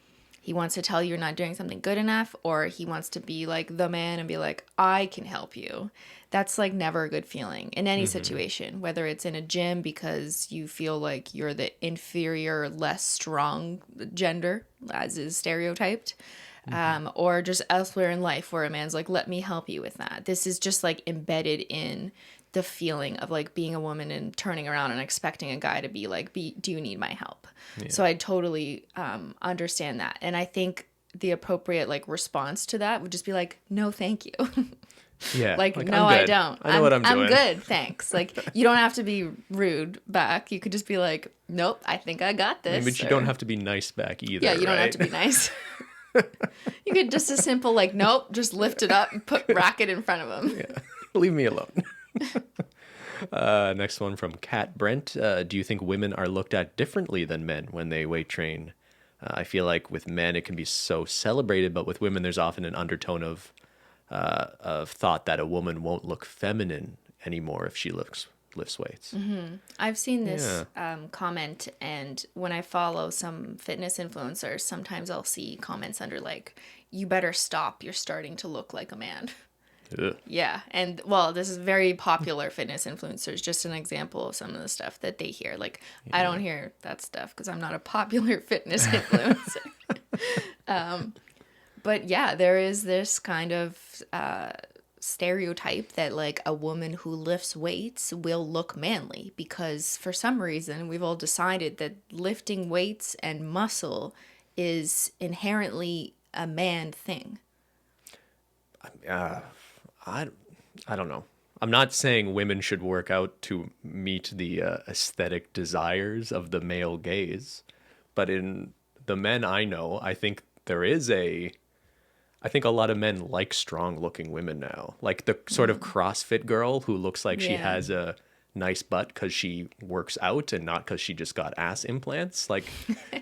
he wants to tell you you're not doing something good enough or he wants to be like the man and be like, I can help you. That's like never a good feeling in any situation, whether it's in a gym because you feel like you're the inferior, less strong gender, as is stereotyped, or just elsewhere in life where a man's like, let me help you with that. This is just like embedded in the feeling of like being a woman and turning around and expecting a guy to be like, do you need my help? Yeah. So I totally understand that. And I think the appropriate like response to that would just be like, no, thank you. Yeah. like no, I don't. I know what I'm doing. I'm good, thanks. Like you don't have to be rude back. You could just be like, nope, I think I got this. But you don't have to be nice back either. Yeah, you don't have to be nice. You could just a simple like, nope, just lift it up and put racket in front of him. Yeah. Leave me alone. Next one from Kat Brent. Do you think women are looked at differently than men when they weight train? I feel like with men it can be so celebrated, but with women there's often an undertone of thought that a woman won't look feminine anymore if she lifts weights. I've seen this comment, and when I follow some fitness influencers, sometimes I'll see comments under like, you better stop, you're starting to look like a man. Ugh. Yeah. And well, this is very popular fitness influencers, just an example of some of the stuff that they hear. Like, I don't hear that stuff because I'm not a popular fitness influencer. But yeah, there is this kind of stereotype that like a woman who lifts weights will look manly because for some reason we've all decided that lifting weights and muscle is inherently a man thing. I don't know. I'm not saying women should work out to meet the aesthetic desires of the male gaze, but in the men I know, I think a lot of men like strong looking women now. Like the sort of CrossFit girl who looks like she Yeah. has a nice butt because she works out and not because she just got ass implants. Like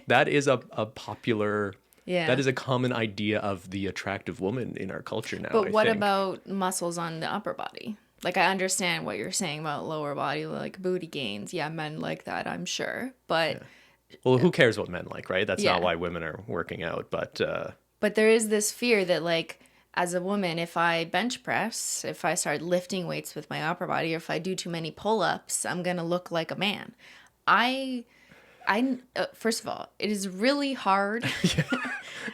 that is a popular, that Yeah. is a common idea of the attractive woman in our culture now, But I what think. about muscles on the upper body? Like, I understand what you're saying about lower body, like booty gains. Yeah, men like that, I'm sure. But Yeah. Well, who cares what men like, right? That's not yeah. why women are working out. But But there is this fear that, like, as a woman, if I bench press, if I start lifting weights with my upper body, or if I do too many pull ups, I'm going to look like a man. I first of all, it is really hard.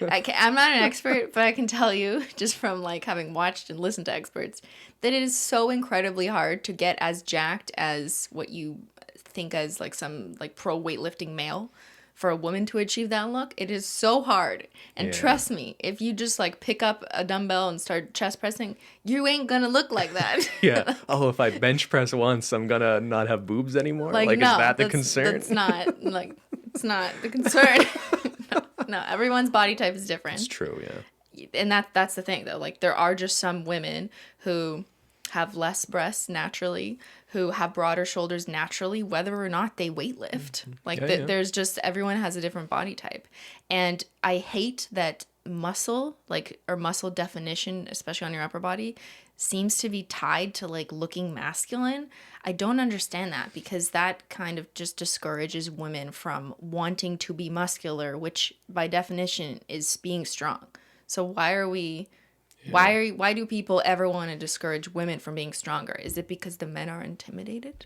I'm not an expert, but I can tell you just from like having watched and listened to experts that it is so incredibly hard to get as jacked as what you think as like some like pro weightlifting male. For a woman to achieve that look, it is so hard. And yeah. trust me, if you just like pick up a dumbbell and start chest pressing, you ain't gonna look like that. Yeah. Oh, if I bench press once, I'm gonna not have boobs anymore. Like Like, is no, that the concern? that's not like it's not the concern. No, everyone's body type is It's different. true. Yeah. And that's the thing though. Like there are just some women who have less breasts naturally, who have broader shoulders naturally, whether or not they weightlift. Like Yeah. Yeah. there's just everyone has a different body type. And I hate that muscle, like or muscle definition, especially on your upper body, seems to be tied to like looking masculine. I don't understand that because that kind of just discourages women from wanting to be muscular, which by definition is being strong. So why are we why do people ever want to discourage women from being stronger? Is it because the men are intimidated?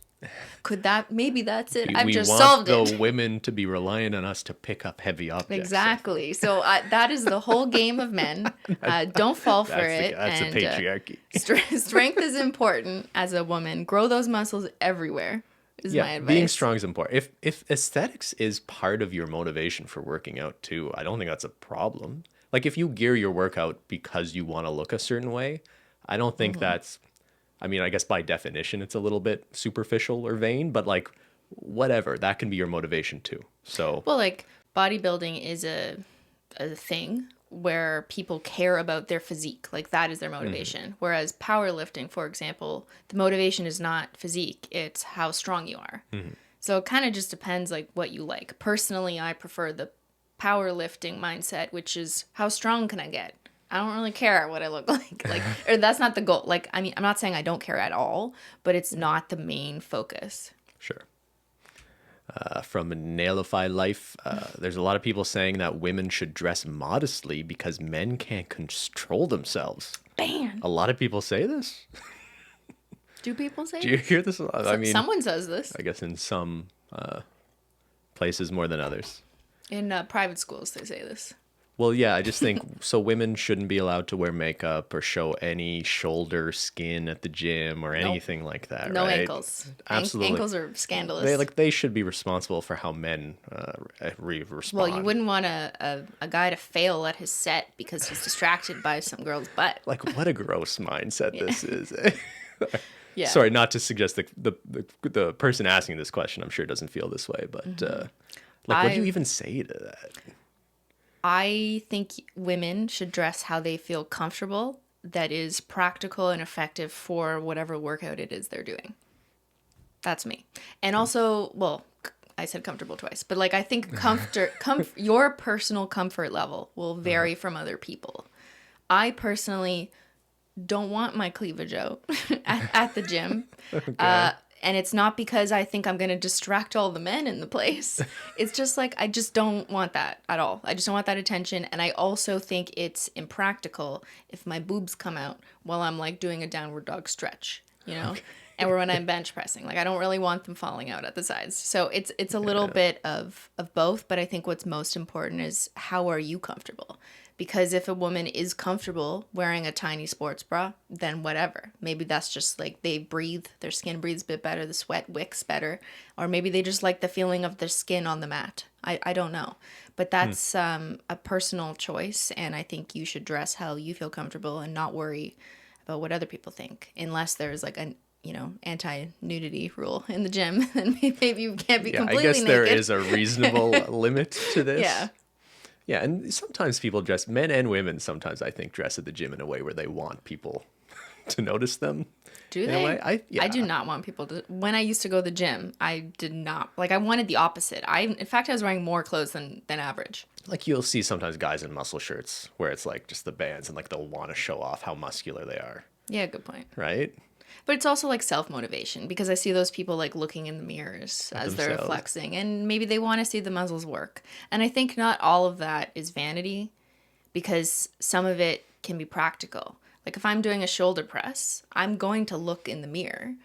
Could that maybe that's it? I've We just want solved the it. women to be relying on us to pick up heavy objects. Exactly. So that is the whole game of men. Don't fall for it. That's a And patriarchy. strength is important as a woman. Grow those muscles everywhere. Is my Yeah, advice. being strong is important. If aesthetics is part of your motivation for working out too, I don't think that's a problem. Like if you gear your workout because you want to look a certain way, I don't think that's, I mean, I guess by definition it's a little bit superficial or vain, but like whatever, that can be your motivation too. So, Well, like bodybuilding is a thing where people care about their physique. Like that is their motivation. Whereas powerlifting, for example, the motivation is not physique, it's how strong you are. So it kind of just depends like what you like. Personally, I prefer the powerlifting mindset, which is how strong can I get? I don't really care what I look like. Like or that's not the goal. Like I mean, I'm not saying I don't care at all, but it's not the main focus. sure. From Nailify Life, there's a lot of people saying that women should dress modestly because men can't control themselves. Ban. A lot of people say this. Do people say Do you this? hear this? I mean, Someone says this. I guess in some places more than others. In private schools, they say this. Well, yeah, I just think so. Women shouldn't be allowed to wear makeup or show any shoulder skin at the gym or anything like that. No right? ankles. Absolutely. Ankles are scandalous. They should be responsible for how men respond. Well, you wouldn't want a guy to fail at his set because he's distracted by some girl's butt. Like what a gross mindset this is. Yeah. Sorry, not to suggest the person asking this question, I'm sure doesn't feel this way, but like, what do you even say to that? I think women should dress how they feel comfortable, that is practical and effective for whatever workout it is they're doing. That's me. And also, well, I said comfortable twice, but like I think your personal comfort level will vary from other people. I personally don't want my cleavage out at the gym. Okay. And it's not because I think I'm going to distract all the men in the place. It's just like, I just don't want that at all. I just don't want that attention. And I also think it's impractical if my boobs come out while I'm like doing a downward dog stretch, you know? Okay. And when I'm bench pressing, like I don't really want them falling out at the sides. So it's a little bit of both. But I think what's most important is how are you comfortable? Because if a woman is comfortable wearing a tiny sports bra, then whatever. Maybe that's just like they breathe, their skin breathes a bit better, the sweat wicks better. Or maybe they just like the feeling of their skin on the mat. I don't know. But that's a personal choice. And I think you should dress how you feel comfortable and not worry about what other people think, unless there's like a anti-nudity rule in the gym, and maybe you can't be completely naked. I guess there is a reasonable limit to this. Yeah. Yeah, and sometimes people dress, men and women sometimes I think dress at the gym in a way where they want people to notice them. Do they? I do not want people to. When I used to go to the gym, I did not. Like, I wanted the opposite. In fact, I was wearing more clothes than average. Like, you'll see sometimes guys in muscle shirts where it's like just the bands and like they'll want to show off how muscular they are. Yeah, good point. Right? But it's also like self-motivation, because I see those people like looking in the mirrors as they're flexing, and maybe they want to see the muscles work. And I think not all of that is vanity, because some of it can be practical. Like, if I'm doing a shoulder press, I'm going to look in the mirror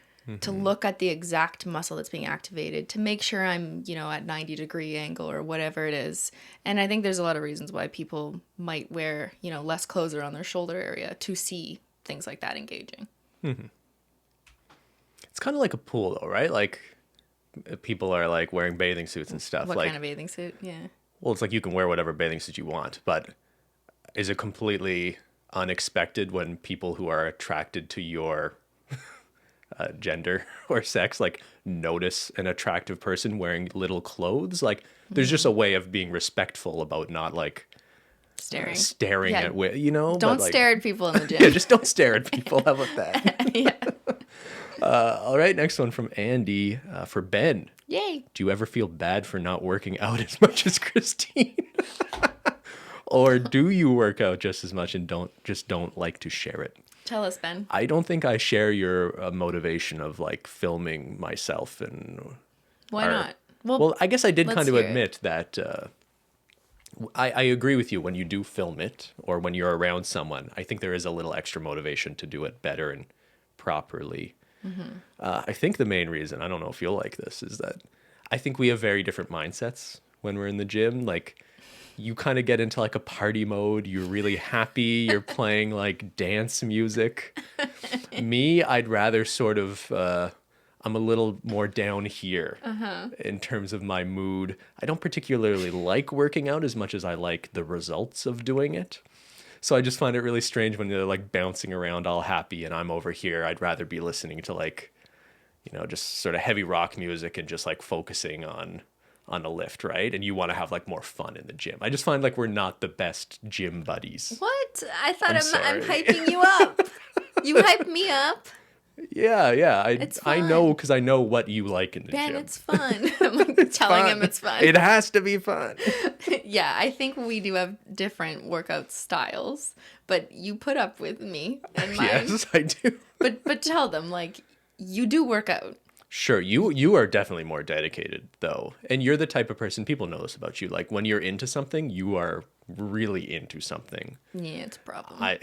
to look at the exact muscle that's being activated, to make sure I'm, at 90-degree angle or whatever it is. And I think there's a lot of reasons why people might wear, less clothes around their shoulder area to see things like that engaging. Mm-hmm. It's kind of like a pool, though, right? Like, people are like wearing bathing suits and stuff. What kind of bathing suit? Yeah. Well, it's like you can wear whatever bathing suit you want, but is it completely unexpected when people who are attracted to your gender or sex like notice an attractive person wearing little clothes? Like, there's just a way of being respectful about not like staring at Don't stare at people in the gym. Yeah, just don't stare at people. How about that? Yeah. All right, next one from Andy for Ben. Yay. Do you ever feel bad for not working out as much as Cristine? Or do you work out just as much and don't like to share it? Tell us, Ben. I don't think I share your motivation of like filming myself and. Why not? Well, I guess I did kind of admit that I agree with you when you do film it or when you're around someone. I think there is a little extra motivation to do it better and properly. Mm-hmm. I think the main reason, I don't know if you'll like this, is that I think we have very different mindsets when we're in the gym. Like, you kind of get into like a party mode. You're really happy. You're playing like dance music. Me, I'd rather sort of, I'm a little more down here in terms of my mood. I don't particularly like working out as much as I like the results of doing it. So I just find it really strange when they're like bouncing around all happy and I'm over here. I'd rather be listening to like, just sort of heavy rock music and just like focusing on a lift, right? And you want to have like more fun in the gym. I just find like we're not the best gym buddies. What? I thought I'm hyping you up. You hype me up. Yeah. I know, because I know what you like in the gym. Ben, it's fun. I'm like telling him it's fun. It has to be fun. Yeah, I think we do have different workout styles, but you put up with me and mine. Yes, I do. But tell them, like, you do work out. Sure, you are definitely more dedicated, though. And you're the type of person, people know this about you, like when you're into something, you are really into something. Yeah, it's a problem.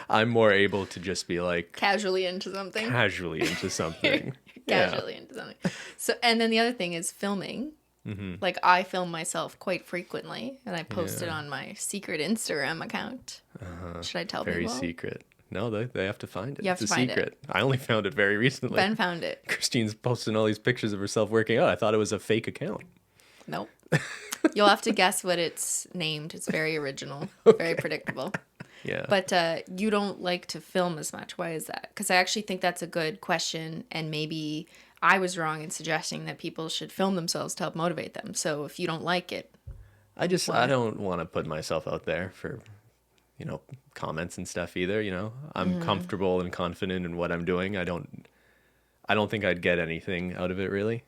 I'm more able to just be like... Casually into something. Casually into something. Into something. So, and then the other thing is filming. Mm-hmm. Like, I film myself quite frequently, and I post it on my secret Instagram account. Should I tell people? Very secret. No, they have to find it. You have to find it. I only found it very recently. Ben found it. Cristine's posting all these pictures of herself working out. I thought it was a fake account. Nope. You'll have to guess what it's named. It's very original, very predictable. Yeah. But you don't like to film as much. Why is that? Because I actually think that's a good question, and maybe I was wrong in suggesting that people should film themselves to help motivate them. So if you don't like it, I don't want to put myself out there for, comments and stuff either. I'm comfortable and confident in what I'm doing. I don't think I'd get anything out of it, really.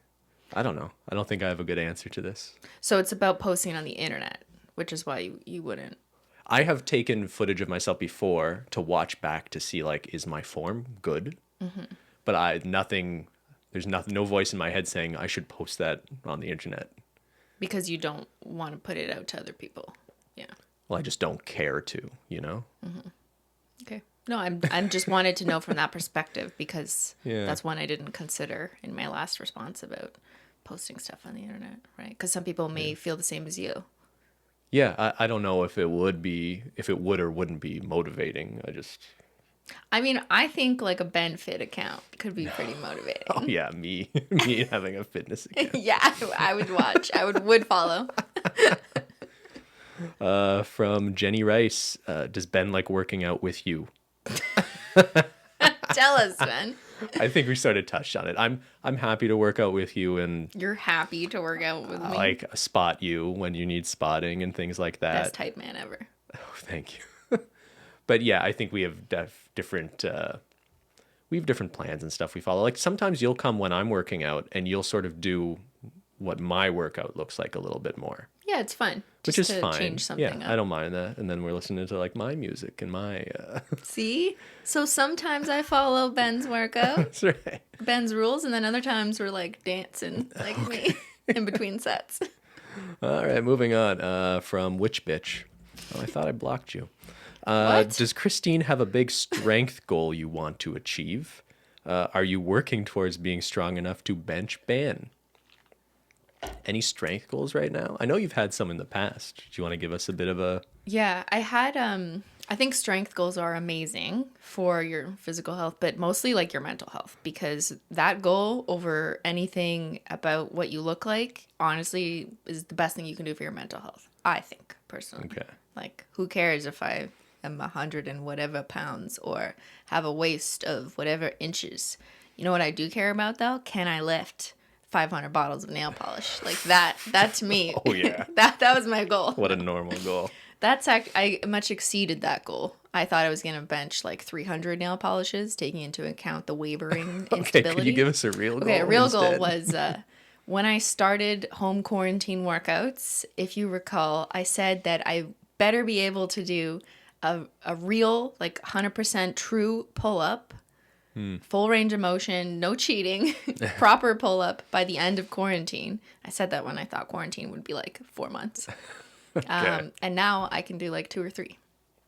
I don't know. I don't think I have a good answer to this. So it's about posting on the internet, which is why you wouldn't. I have taken footage of myself before to watch back to see, like, is my form good? Mm-hmm. But there's no voice in my head saying I should post that on the internet. Because you don't want to put it out to other people. Yeah. Well, I just don't care to, Mm-hmm. Okay. No, I'm just wanted to know from that perspective, because that's one I didn't consider in my last response about posting stuff on the internet, right? Because some people may feel the same as you. Yeah, I don't know if it would or wouldn't be motivating. I think like a BenFit account could be pretty motivating. Oh yeah, me having a fitness account. Yeah, I would watch. I would follow. From Jenny Rice, does Ben like working out with you? Tell us, Ben. I think we sort of touched on it. I'm happy to work out with you, and you're happy to work out with me. Like spot you when you need spotting and things like that. Best type man ever. Oh, thank you. But yeah, I think we have different plans and stuff we follow. Like sometimes you'll come when I'm working out and you'll sort of do what my workout looks like a little bit more. Yeah, it's fun. Which is fine. Change something up. I don't mind that. And then we're listening to like my music and my... See? So sometimes I follow Ben's workout. That's right. Ben's rules. And then other times we're like dancing like me in between sets. All right, moving on. From Witch Bitch. Oh, I thought I blocked you. Does Cristine have a big strength goal you want to achieve? Are you working towards being strong enough to bench Ben? Any strength goals right now? I know you've had some in the past. Do you want to give us a bit of a... Yeah, I had, I think strength goals are amazing for your physical health, but mostly like your mental health, because that goal over anything about what you look like, honestly, is the best thing you can do for your mental health, I think, personally. Okay. Like, who cares if I am 100 and whatever pounds or have a waist of whatever inches? You know what I do care about, though? Can I lift 500 bottles of nail polish? Like that to me. Oh yeah. that was my goal. What a normal goal. I much exceeded that goal. I thought I was going to bench like 300 nail polishes, taking into account the wavering instability. Could you give us a real goal? Okay, a real goal was when I started home quarantine workouts, if you recall, I said that I better be able to do a real, like 100% true pull-up, full range of motion, no cheating, proper pull-up by the end of quarantine. I said that when I thought quarantine would be like 4 months. Okay. And now I can do like 2 or 3.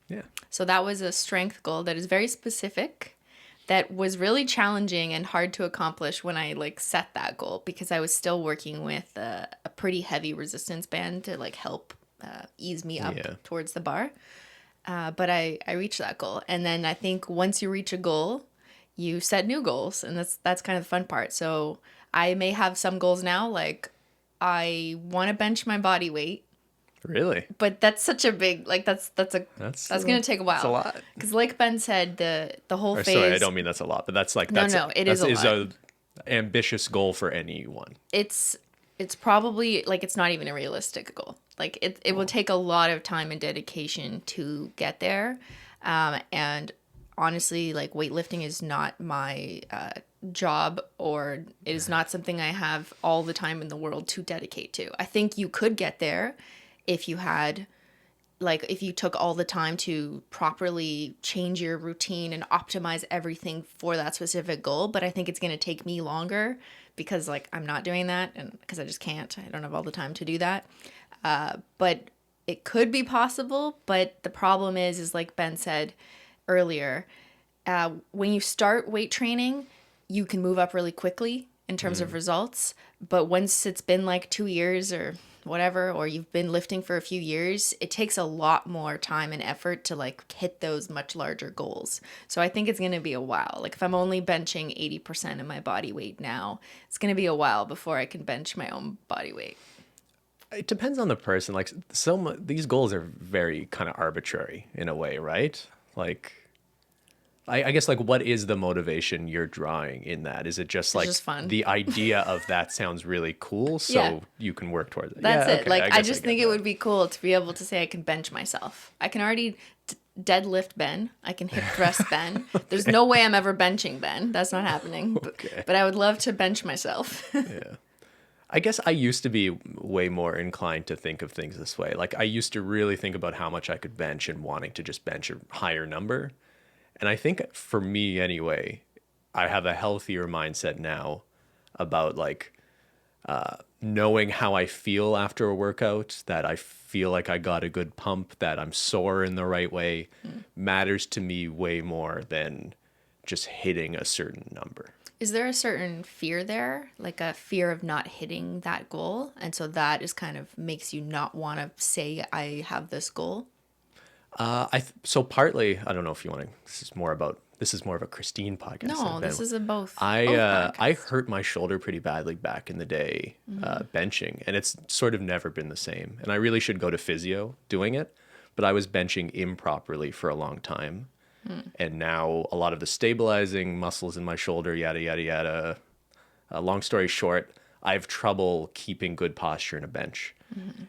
Yeah. So that was a strength goal that is very specific, that was really challenging and hard to accomplish when I like set that goal, because I was still working with a pretty heavy resistance band to like help ease me up towards the bar. But I reached that goal. And then I think once you reach a goal, you set new goals, and that's kind of the fun part. So I may have some goals now, like I want to bench my body weight. Really? But that's such a big, like that's going to take a while. That's a lot. Because like Ben said, the whole phase. Sorry, I don't mean that's a lot, but that's like it is a lot. A ambitious goal for anyone. It's probably like it's not even a realistic goal. Like it will take a lot of time and dedication to get there, and honestly, like weightlifting is not my job, or it is not something I have all the time in the world to dedicate to. I think you could get there if you had, like, if you took all the time to properly change your routine and optimize everything for that specific goal. But I think it's going to take me longer because, like, I'm not doing that, and because I just can't. I don't have all the time to do that. But it could be possible. But the problem is like Ben said earlier, when you start weight training, you can move up really quickly in terms of results. But once it's been like 2 years or whatever, or you've been lifting for a few years, it takes a lot more time and effort to like hit those much larger goals. So I think it's going to be a while. Like if I'm only benching 80% of my body weight now, it's going to be a while before I can bench my own body weight. It depends on the person. Like these goals are very kind of arbitrary in a way, right? Like I guess, like, what is the motivation you're drawing in that? Is it just like fun. The idea of that sounds really cool, so you can work towards it? That's it. Okay, like, I just think it would be cool to be able to say I can bench myself. I can already deadlift Ben. I can hip thrust Ben. There's no way I'm ever benching Ben. That's not happening. Okay. But I would love to bench myself. Yeah. I guess I used to be way more inclined to think of things this way. Like, I used to really think about how much I could bench and wanting to just bench a higher number. And I think for me anyway, I have a healthier mindset now about like knowing how I feel after a workout, that I feel like I got a good pump, that I'm sore in the right way, matters to me way more than just hitting a certain number. Is there a certain fear there, like a fear of not hitting that goal? And so that is kind of makes you not want to say I have this goal? So partly, I don't know if you want to, this is more of a Cristine podcast. No, this is a both. I hurt my shoulder pretty badly back in the day, benching, and it's sort of never been the same. And I really should go to physio doing it, but I was benching improperly for a long time. And now a lot of the stabilizing muscles in my shoulder, yada, yada, yada. Long story short, I have trouble keeping good posture in a bench.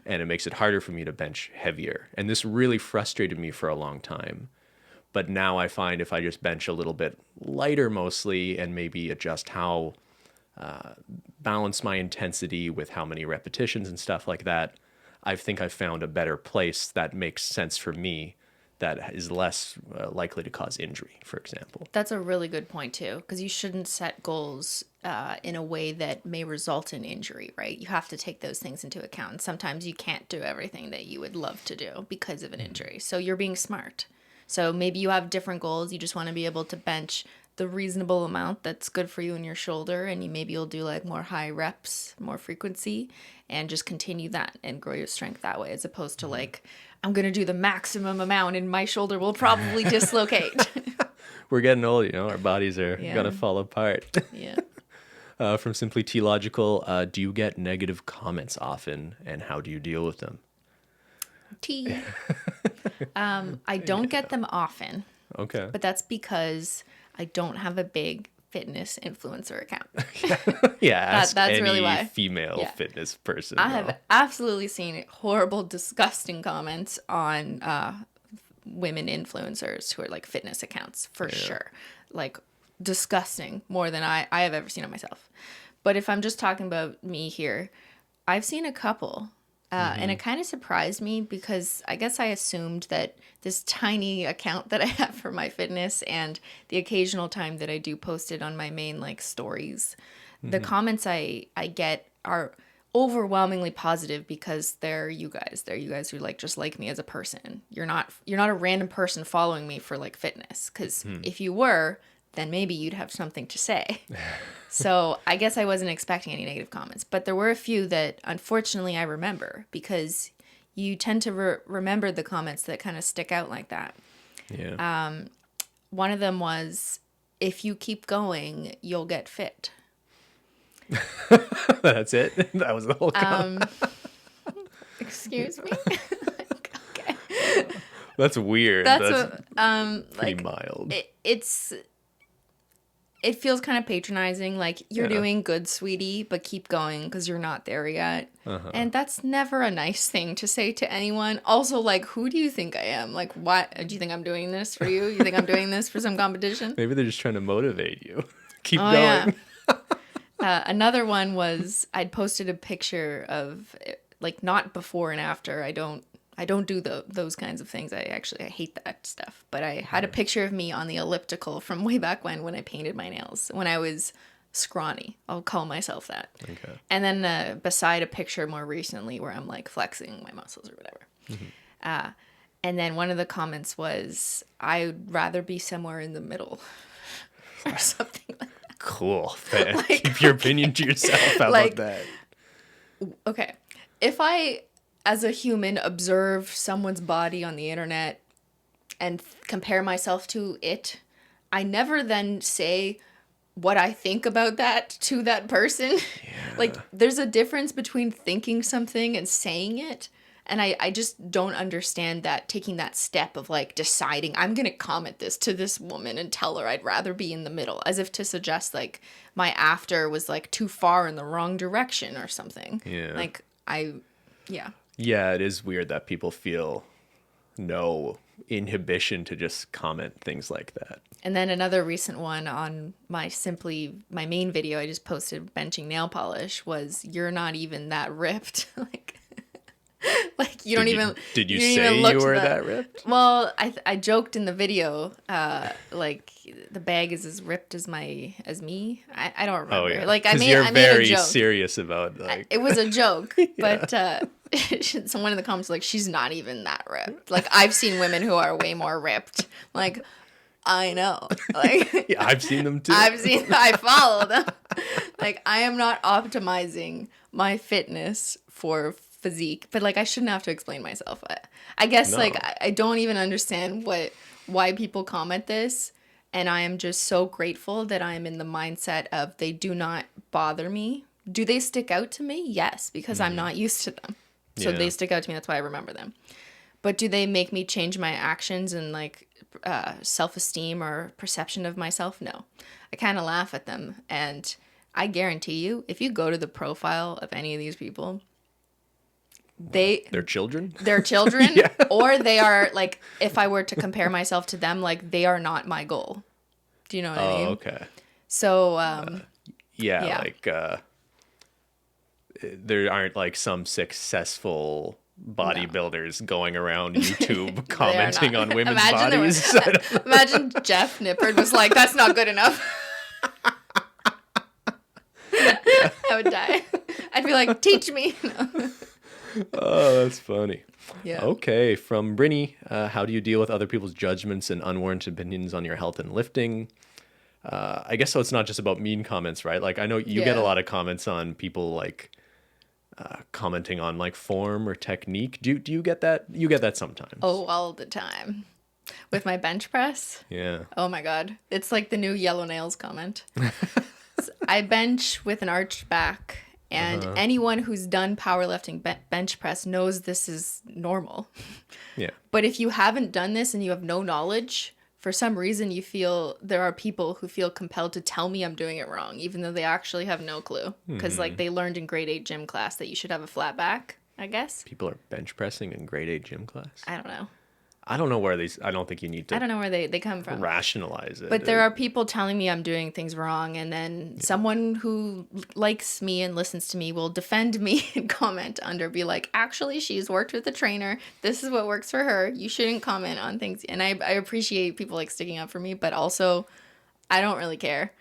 And it makes it harder for me to bench heavier. And this really frustrated me for a long time. But now I find if I just bench a little bit lighter mostly and maybe adjust how balance my intensity with how many repetitions and stuff like that, I think I've found a better place that makes sense for me, that is less likely to cause injury, for example. That's a really good point too, because you shouldn't set goals in a way that may result in injury, right? You have to take those things into account. And sometimes you can't do everything that you would love to do because of an injury. So you're being smart. So maybe you have different goals. You just want to be able to bench the reasonable amount that's good for you in your shoulder, and you'll do like more high reps, more frequency, and just continue that and grow your strength that way, as opposed to like, I'm going to do the maximum amount and my shoulder will probably dislocate. We're getting old, our bodies are going to fall apart. Yeah. From SimplyPodLogical, do you get negative comments often, and how do you deal with them? I don't get them often. Okay. But that's because I don't have a big fitness influencer account. Ask that's any really why. female fitness person. I have absolutely seen horrible, disgusting comments on women influencers who are like fitness accounts, for sure. Like disgusting, more than I have ever seen on myself. But if I'm just talking about me here, I've seen a couple. And it kind of surprised me because I guess I assumed that this tiny account that I have for my fitness and the occasional time that I do post it on my main like stories, the comments I get are overwhelmingly positive because they're you guys. They're you guys who like just like me as a person. You're not a random person following me for like fitness, because if you were, then maybe you'd have something to say. So I guess I wasn't expecting any negative comments, but there were a few that unfortunately I remember, because you tend to remember the comments that kind of stick out like that. Yeah. One of them was, if you keep going, you'll get fit. That's it? That was the whole comment? Excuse me? Okay. That's weird. That's pretty mild. It feels kind of patronizing, like, you're doing good, sweetie, but keep going because you're not there yet. And that's never a nice thing to say to anyone. Also, like, who do you think I am? Like, what? Do you think I'm doing this for you? You think I'm doing this for some competition? Maybe they're just trying to motivate you. Keep going. Yeah. Another one was, I'd posted a picture of, like, not before and after. I don't do those kinds of things. I hate that stuff. But I had a picture of me on the elliptical from way back when I painted my nails, when I was scrawny. I'll call myself that. Okay. And then beside a picture more recently where I'm like flexing my muscles or whatever. And then one of the comments was, I'd rather be somewhere in the middle or something like that. Cool. Like, keep your opinion to yourself. How about that? Okay. If I, as a human, observe someone's body on the internet and compare myself to it, I never then say what I think about that to that person. Yeah. Like, there's a difference between thinking something and saying it. And I just don't understand that, taking that step of like deciding I'm going to comment this to this woman and tell her I'd rather be in the middle, as if to suggest like my after was like too far in the wrong direction or something. Yeah. Like, Yeah, it is weird that people feel no inhibition to just comment things like that. And then another recent one on my main video I just posted, benching nail polish, was, you're not even that ripped. Like you don't even. Did you say you were that ripped? Well, I joked in the video, like the bag is as ripped as me. I don't remember. Oh yeah. Like I made a joke. Serious about like. It was a joke, but someone in the comments was like, she's not even that ripped. Like, I've seen women who are way more ripped. Like, I know. Like, yeah, I've seen them too. I follow them. Like, I am not optimizing my fitness for physique, but like, I shouldn't have to explain myself. I guess like I don't even understand why people comment this, and I am just so grateful that I am in the mindset of they do not bother me. Do they stick out to me? Yes, because I'm not used to them. So they stick out to me. That's why I remember them. But do they make me change my actions and like self-esteem or perception of myself? No. I kind of laugh at them. And I guarantee you, if you go to the profile of any of these people, they're children. They're children, Yeah. or they are like, if I were to compare myself to them, like they are not my goal. Do you know what I mean? Okay. So, yeah, like there aren't like some successful bodybuilders going around YouTube commenting on women's bodies. Imagine Jeff Nippard was like, "That's not good enough." I would die. I'd be like, "Teach me." No. Oh, that's funny. Yeah. Okay, from Brinny, how do you deal with other people's judgments and unwarranted opinions on your health and lifting? I guess so. It's not just about mean comments, right? Like I know you get a lot of comments on people like commenting on like form or technique. Do you get that? You get that sometimes. Oh, all the time. With my bench press. Yeah. Oh my God. It's like the new yellow nails comment. I bench with an arched back. And anyone who's done powerlifting bench press knows this is normal. Yeah. But if you haven't done this and you have no knowledge, for some reason you feel there are people who feel compelled to tell me I'm doing it wrong, even though they actually have no clue. Because like they learned in grade 8 gym class that you should have a flat back, I guess. People are bench pressing in grade 8 gym class. I don't know. I don't know where these. I don't think you need to. I don't know where they come from. Rationalize it. But there are people telling me I'm doing things wrong, and then someone who likes me and listens to me will defend me and comment under, be like, actually, she's worked with a trainer. This is what works for her. You shouldn't comment on things. And I appreciate people like sticking up for me, but also I don't really care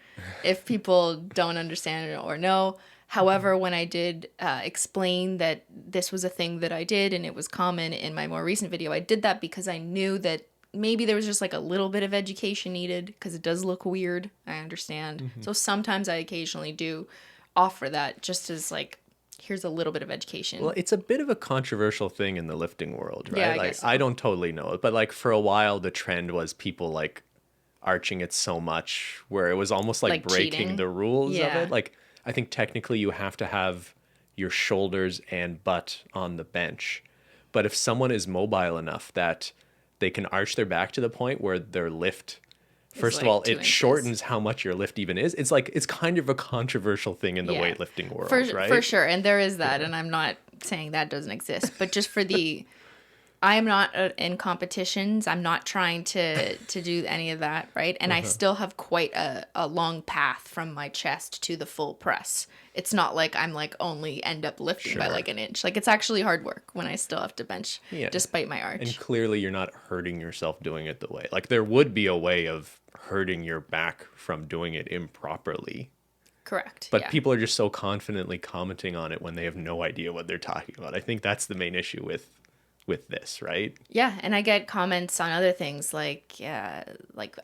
if people don't understand it or know. However, when I did explain that this was a thing that I did and it was common in my more recent video, I did that because I knew that maybe there was just like a little bit of education needed because it does look weird. I understand. So sometimes I occasionally do offer that just as like, here's a little bit of education. Well, it's a bit of a controversial thing in the lifting world, right? Yeah, I like guess so. I don't totally know it, but like for a while the trend was people like arching it so much where it was almost like breaking cheating. the rules of Yeah. it. Like I think technically you have to have your shoulders and butt on the bench. But if someone is mobile enough that they can arch their back to the point where their lift, first of like all, 2 it inches. shortens how much your lift even is. It's like, it's kind of a controversial thing in the Yeah. weightlifting world, right? For sure. And there is that. And I'm not saying that doesn't exist. But just for the... I am not in competitions. I'm not trying to do any of that, right? And I still have quite a long path from my chest to the full press. It's not like I'm like only end up lifting by like an inch. Like it's actually hard work when I still have to bench despite my arch. And clearly you're not hurting yourself doing it the way. Like there would be a way of hurting your back from doing it improperly. Correct. But people are just so confidently commenting on it when they have no idea what they're talking about. I think that's the main issue with this, right? Yeah, and I get comments on other things like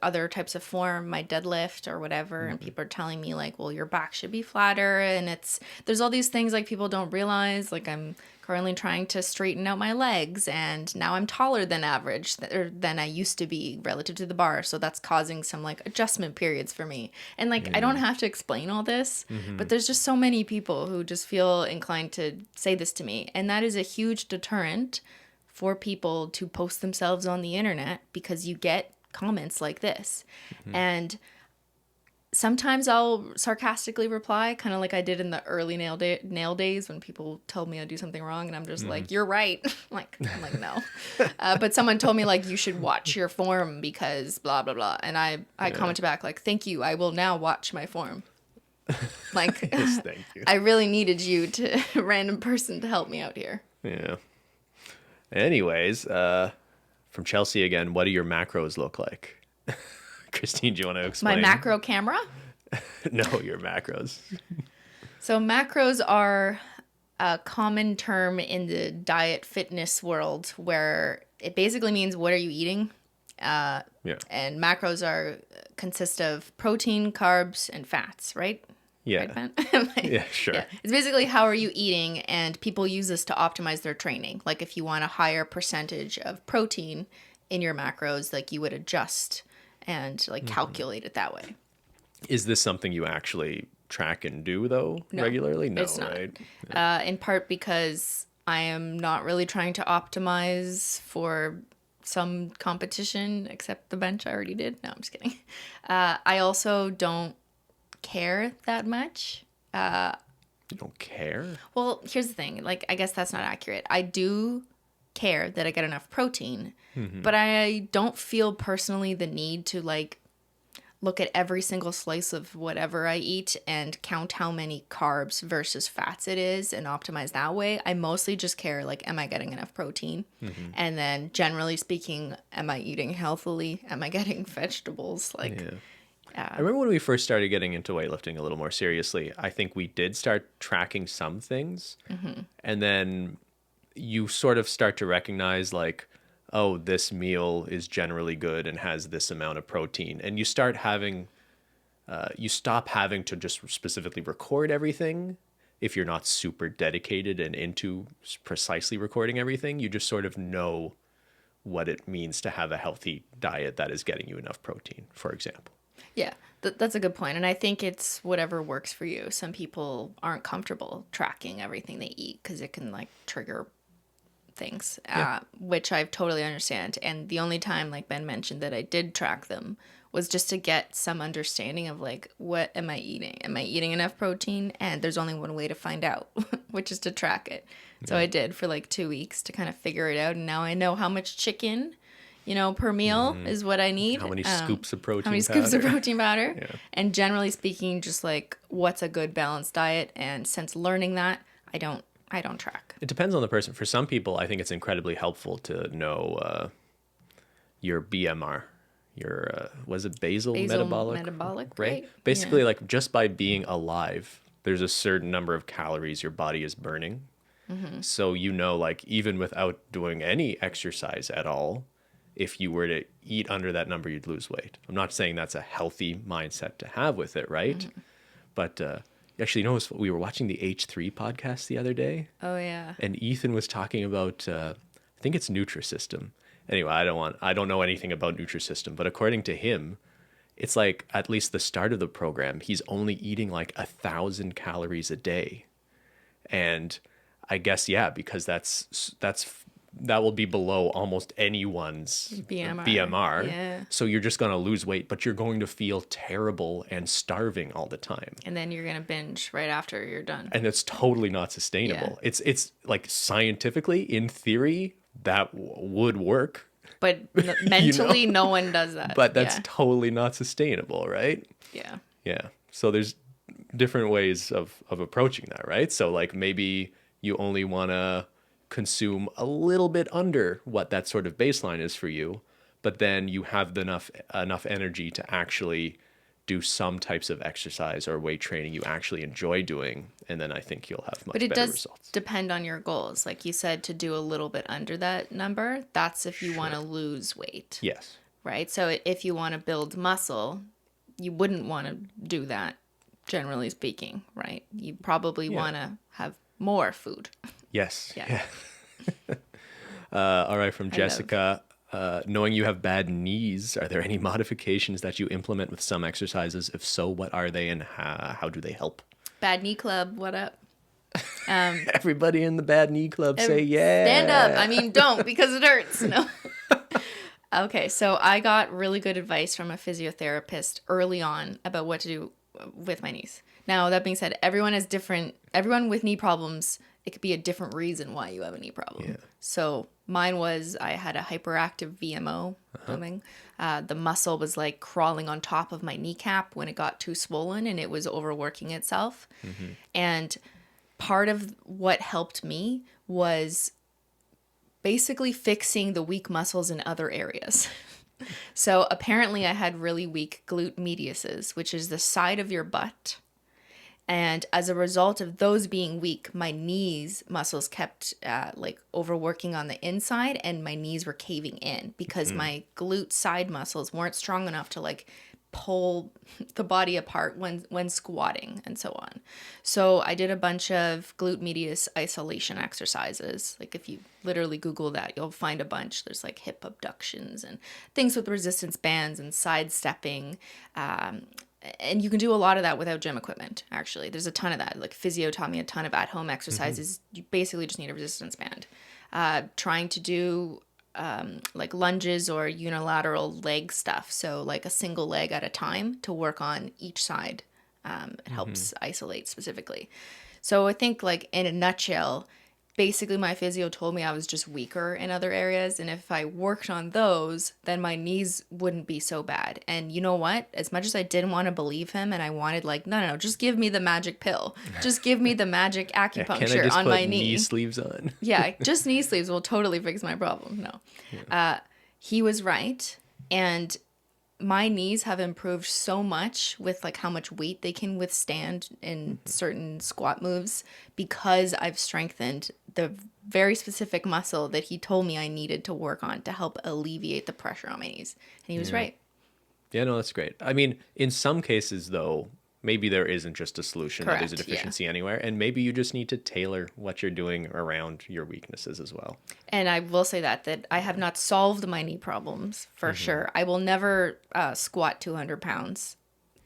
other types of form, my deadlift or whatever, and people are telling me like, well, your back should be flatter, and there's all these things like people don't realize. Like I'm currently trying to straighten out my legs, and now I'm taller than average than I used to be relative to the bar, so that's causing some like adjustment periods for me. And like I don't have to explain all this, but there's just so many people who just feel inclined to say this to me, and that is a huge deterrent for people to post themselves on the internet because you get comments like this. And sometimes I'll sarcastically reply, kind of like I did in the early nail days when people told me I do something wrong, and I'm just like, you're right. I'm like, no. But someone told me like, you should watch your form because blah, blah, blah. And I commented back like, thank you. I will now watch my form. Like, Yes, thank you. I really needed you to a random person to help me out here. Yeah. Anyways, from Chelsea again, what do your macros look like? Christine, do you want to explain? My macro camera? No, your macros. So macros are a common term in the diet fitness world where it basically means what are you eating? And macros consist of protein, carbs, and fats, right? Yeah. Right, Ben? Yeah, sure. Yeah. It's basically how are you eating, and people use this to optimize their training. Like if you want a higher percentage of protein in your macros, like you would adjust and like calculate it that way. Is this something you actually track and do though regularly? No, it's not. Right? In part because I am not really trying to optimize for some competition, except the bench I already did. No, I'm just kidding. I also don't care that much. You don't care? Well, here's the thing. Like, I guess that's not accurate. I do care that I get enough protein, but I don't feel personally the need to like look at every single slice of whatever I eat and count how many carbs versus fats it is and optimize that way. I mostly just care, like, am I getting enough protein? And then generally speaking, am I eating healthily? Am I getting vegetables? Like, I remember when we first started getting into weightlifting a little more seriously, I think we did start tracking some things. And then you sort of start to recognize like, oh, this meal is generally good and has this amount of protein. And you start having, you stop having to just specifically record everything. If you're not super dedicated and into precisely recording everything, you just sort of know what it means to have a healthy diet that is getting you enough protein, for example. Yeah, that's a good point. And I think it's whatever works for you. Some people aren't comfortable tracking everything they eat because it can like trigger things, which I totally understand. And the only time, like Ben mentioned, that I did track them was just to get some understanding of like, what am I eating? Am I eating enough protein? And there's only one way to find out, which is to track it. So I did for like 2 weeks to kind of figure it out. And now I know how much chicken, per meal is what I need. How many scoops of protein How many scoops of protein powder. And generally speaking, just like what's a good balanced diet. And since learning that, I don't track. It depends on the person. For some people, I think it's incredibly helpful to know your BMR, your, was it basal metabolic rate? Basically, like just by being alive, there's a certain number of calories your body is burning. So, like even without doing any exercise at all, if you were to eat under that number, you'd lose weight. I'm not saying that's a healthy mindset to have with it, right? But actually, we were watching the H3 podcast the other day. Oh, yeah. And Ethan was talking about, I think it's Nutrisystem. Anyway, I don't know anything about Nutrisystem, but according to him, it's like at least the start of the program, he's only eating like 1,000 calories a day. And I guess, because that will be below almost anyone's BMR. Yeah. So you're just going to lose weight, but you're going to feel terrible and starving all the time. And then you're going to binge right after you're done. And it's totally not sustainable. Yeah. It's like scientifically, in theory, that would work. But mentally, no one does that. But that's totally not sustainable, right? Yeah. Yeah. So there's different ways of approaching that, right? So like maybe you only want to consume a little bit under what that sort of baseline is for you, but then you have enough energy to actually do some types of exercise or weight training you actually enjoy doing, and then I think you'll have much better results. But it does depend on your goals. Like you said, to do a little bit under that number, that's if you want to lose weight. Yes. Right? So if you want to build muscle, you wouldn't want to do that, generally speaking, right? You probably want to have more food. Yes. Yeah. All right, from Jessica. Knowing you have bad knees, are there any modifications that you implement with some exercises? If so, what are they and how do they help? Bad Knee Club, what up? Everybody in the Bad Knee Club say yeah. Stand up. I mean, don't, because it hurts. No. Okay, so I got really good advice from a physiotherapist early on about what to do with my knees. Now, that being said, everyone with knee problems, it could be a different reason why you have a knee problem. Yeah. So mine was I had a hyperactive VMO. The muscle was like crawling on top of my kneecap when it got too swollen and it was overworking itself. And part of what helped me was basically fixing the weak muscles in other areas. So apparently I had really weak glute mediuses, which is the side of your butt. And as a result of those being weak, my knees muscles kept like overworking on the inside and my knees were caving in because my glute side muscles weren't strong enough to like pull the body apart when squatting and so on. So I did a bunch of glute medius isolation exercises. Like if you literally Google that, you'll find a bunch. There's like hip abductions and things with resistance bands and sidestepping. And you can do a lot of that without gym equipment, actually. There's a ton of that. Like physio taught me a ton of at-home exercises. You basically just need a resistance band. Trying to do like lunges or unilateral leg stuff. So like a single leg at a time to work on each side. It helps isolate specifically. So I think like in a nutshell, basically my physio told me I was just weaker in other areas. And if I worked on those, then my knees wouldn't be so bad. And you know what? As much as I didn't want to believe him and I wanted like, no, just give me the magic pill. Just give me the magic acupuncture on my knee. Knee sleeves on? Yeah, just knee sleeves will totally fix my problem. No. Yeah. He was right. And my knees have improved so much with like how much weight they can withstand in certain squat moves because I've strengthened the very specific muscle that he told me I needed to work on to help alleviate the pressure on my knees. And he was right. Yeah, no, that's great. I mean, in some cases though, maybe there isn't just a solution, that there's a deficiency anywhere, and maybe you just need to tailor what you're doing around your weaknesses as well. And I will say that I have not solved my knee problems for sure. I will never squat 200 pounds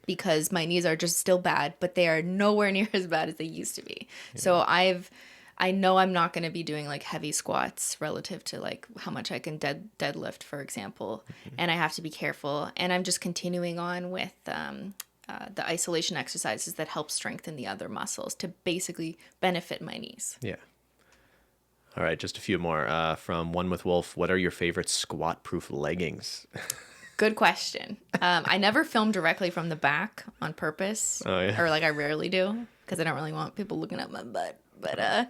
because my knees are just still bad, but they are nowhere near as bad as they used to be. Yeah. So I know I'm not going to be doing like heavy squats relative to like how much I can deadlift, for example, and I have to be careful. And I'm just continuing on with the isolation exercises that help strengthen the other muscles to basically benefit my knees. Yeah. All right, just a few more. From One with Wolf, what are your favorite squat-proof leggings? Good question. I never film directly from the back on purpose. Oh, yeah. Or like I rarely do because I don't really want people looking at my butt. But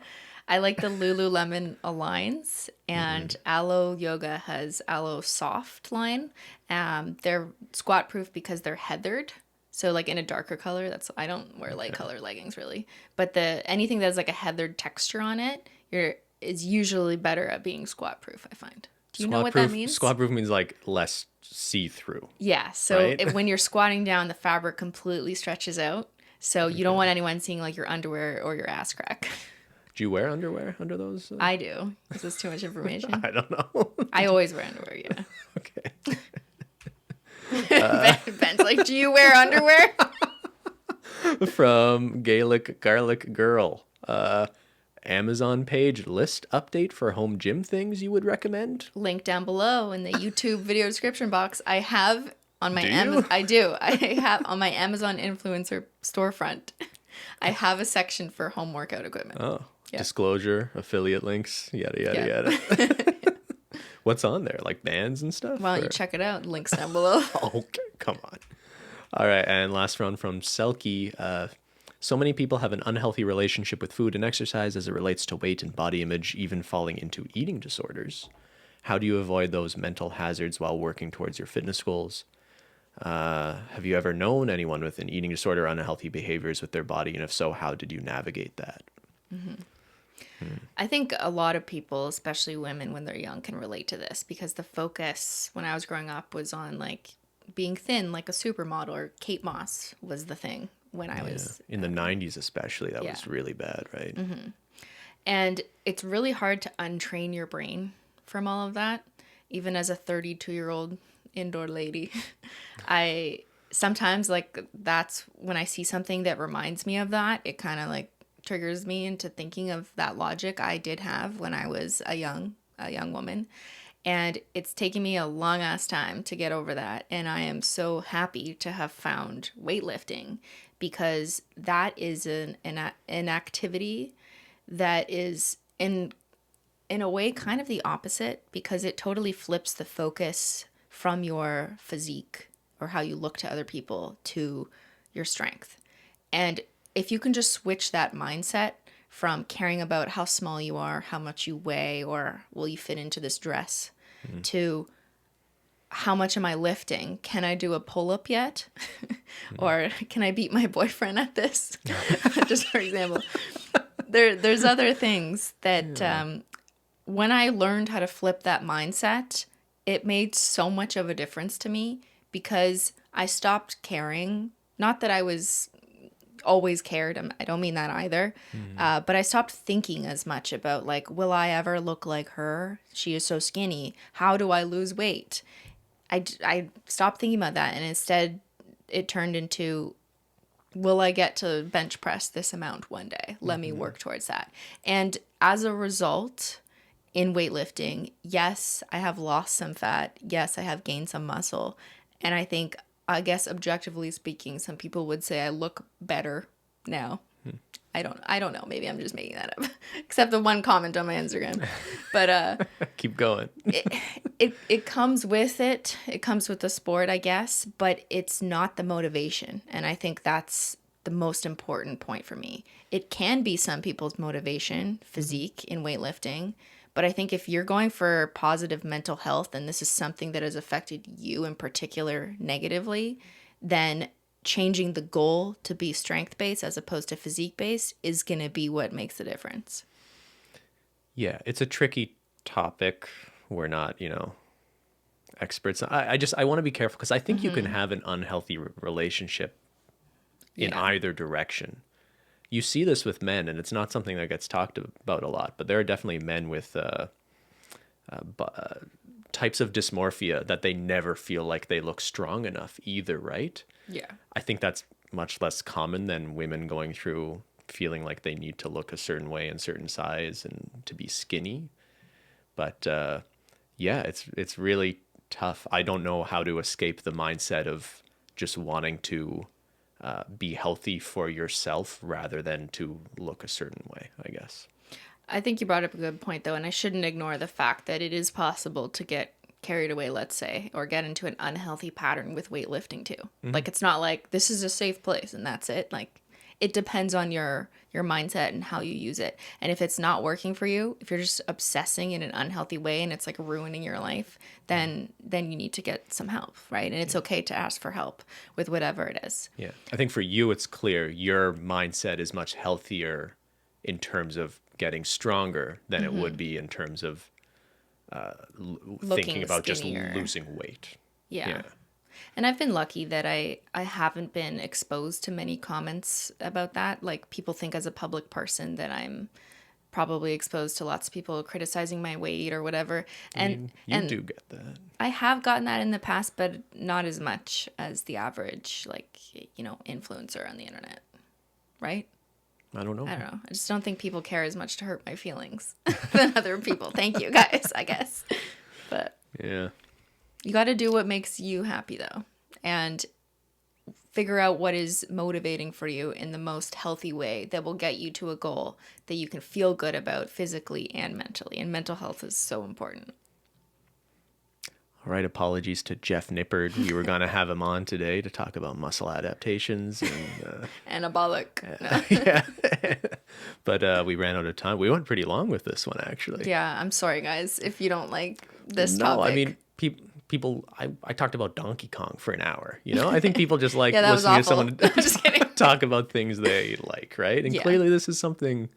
I like the Lululemon Aligns, and Alo Yoga has Alo Soft line. They're squat-proof because they're heathered. So like in a darker color, I don't wear light color leggings really, but anything that has like a heathered texture on it, is usually better at being squat proof, I find. Do you know what that means? Squat proof means like less see-through. Yeah. So right? When you're squatting down, the fabric completely stretches out. So you don't want anyone seeing like your underwear or your ass crack. Do you wear underwear under those? I do. Is this too much information? I don't know. I always wear underwear, yeah. Okay. Ben's like, do you wear underwear? From Gaelic Garlic Girl. Amazon page list update for home gym things you would recommend? Link down below in the YouTube video description box. I have on my Amazon. I do. I have on my Amazon influencer storefront. I have a section for home workout equipment. Oh, yeah. Disclosure, affiliate links, yada yada yada. What's on there? Like bands and stuff? Why don't you check it out? Links down below. Okay, come on. All right, and last round from Selkie. So many people have an unhealthy relationship with food and exercise as it relates to weight and body image, even falling into eating disorders. How do you avoid those mental hazards while working towards your fitness goals? Have you ever known anyone with an eating disorder or unhealthy behaviors with their body? And if so, how did you navigate that? I think a lot of people, especially women when they're young, can relate to this because the focus when I was growing up was on like being thin, like a supermodel, or Kate Moss was the thing when I was in the 90s, especially. That was really bad, right? And it's really hard to untrain your brain from all of that. Even as a 32-year-old indoor lady, I sometimes like that's when I see something that reminds me of that, it kind of like triggers me into thinking of that logic I did have when I was a young woman. And it's taken me a long ass time to get over that. And I am so happy to have found weightlifting because that is an activity that is in a way kind of the opposite because it totally flips the focus from your physique or how you look to other people to your strength. And if you can just switch that mindset from caring about how small you are, how much you weigh, or will you fit into this dress, to how much am I lifting? Can I do a pull-up yet? Or can I beat my boyfriend at this? Just for example. There's other things that when I learned how to flip that mindset, it made so much of a difference to me because I stopped caring. Not that I was always cared. I don't mean that either. But I stopped thinking as much about like, will I ever look like her? She is so skinny. How do I lose weight? I stopped thinking about that. And instead it turned into, will I get to bench press this amount one day? Let me work towards that. And as a result, in weightlifting, yes, I have lost some fat. Yes, I have gained some muscle. And I guess objectively speaking, some people would say I look better now. I don't know. Maybe I'm just making that up. Except the one comment on my Instagram. But keep going. it comes with it. It comes with the sport, I guess, but it's not the motivation. And I think that's the most important point for me. It can be some people's motivation, physique in weightlifting, but I think if you're going for positive mental health and this is something that has affected you in particular negatively, then changing the goal to be strength-based as opposed to physique-based is going to be what makes the difference. Yeah, it's a tricky topic. We're not, experts. I want to be careful because I think you can have an unhealthy relationship in either direction. You see this with men, and it's not something that gets talked about a lot, but there are definitely men with types of dysmorphia that they never feel like they look strong enough either, right? Yeah. I think that's much less common than women going through feeling like they need to look a certain way and certain size and to be skinny. But it's really tough. I don't know how to escape the mindset of just wanting to be healthy for yourself rather than to look a certain way, I guess. I think you brought up a good point, though, and I shouldn't ignore the fact that it is possible to get carried away, let's say, or get into an unhealthy pattern with weightlifting too. Mm-hmm. Like, it's not like this is a safe place and that's it. Like, it depends on your mindset and how you use it. And if it's not working for you, if you're just obsessing in an unhealthy way and it's like ruining your life, then you need to get some help, right? And it's okay to ask for help with whatever it is. Yeah. I think for you, it's clear your mindset is much healthier in terms of getting stronger than it would be in terms of thinking about skinnier. Just losing weight. Yeah. And I've been lucky that I haven't been exposed to many comments about that. Like, people think as a public person that I'm probably exposed to lots of people criticizing my weight or whatever. And you do get that. I have gotten that in the past, but not as much as the average, influencer on the internet. Right? I don't know. I just don't think people care as much to hurt my feelings than other people. Thank you, guys, I guess. But yeah. You got to do what makes you happy, though, and figure out what is motivating for you in the most healthy way that will get you to a goal that you can feel good about physically and mentally. And mental health is so important. All right, apologies to Jeff Nippard. We were going to have him on today to talk about muscle adaptations and anabolic. Yeah. But we ran out of time. We went pretty long with this one, actually. Yeah, I'm sorry, guys, if you don't like this topic. No, I mean, people, I talked about Donkey Kong for an hour, I think people just like yeah, listening to someone talk about things they like, right? And clearly this is something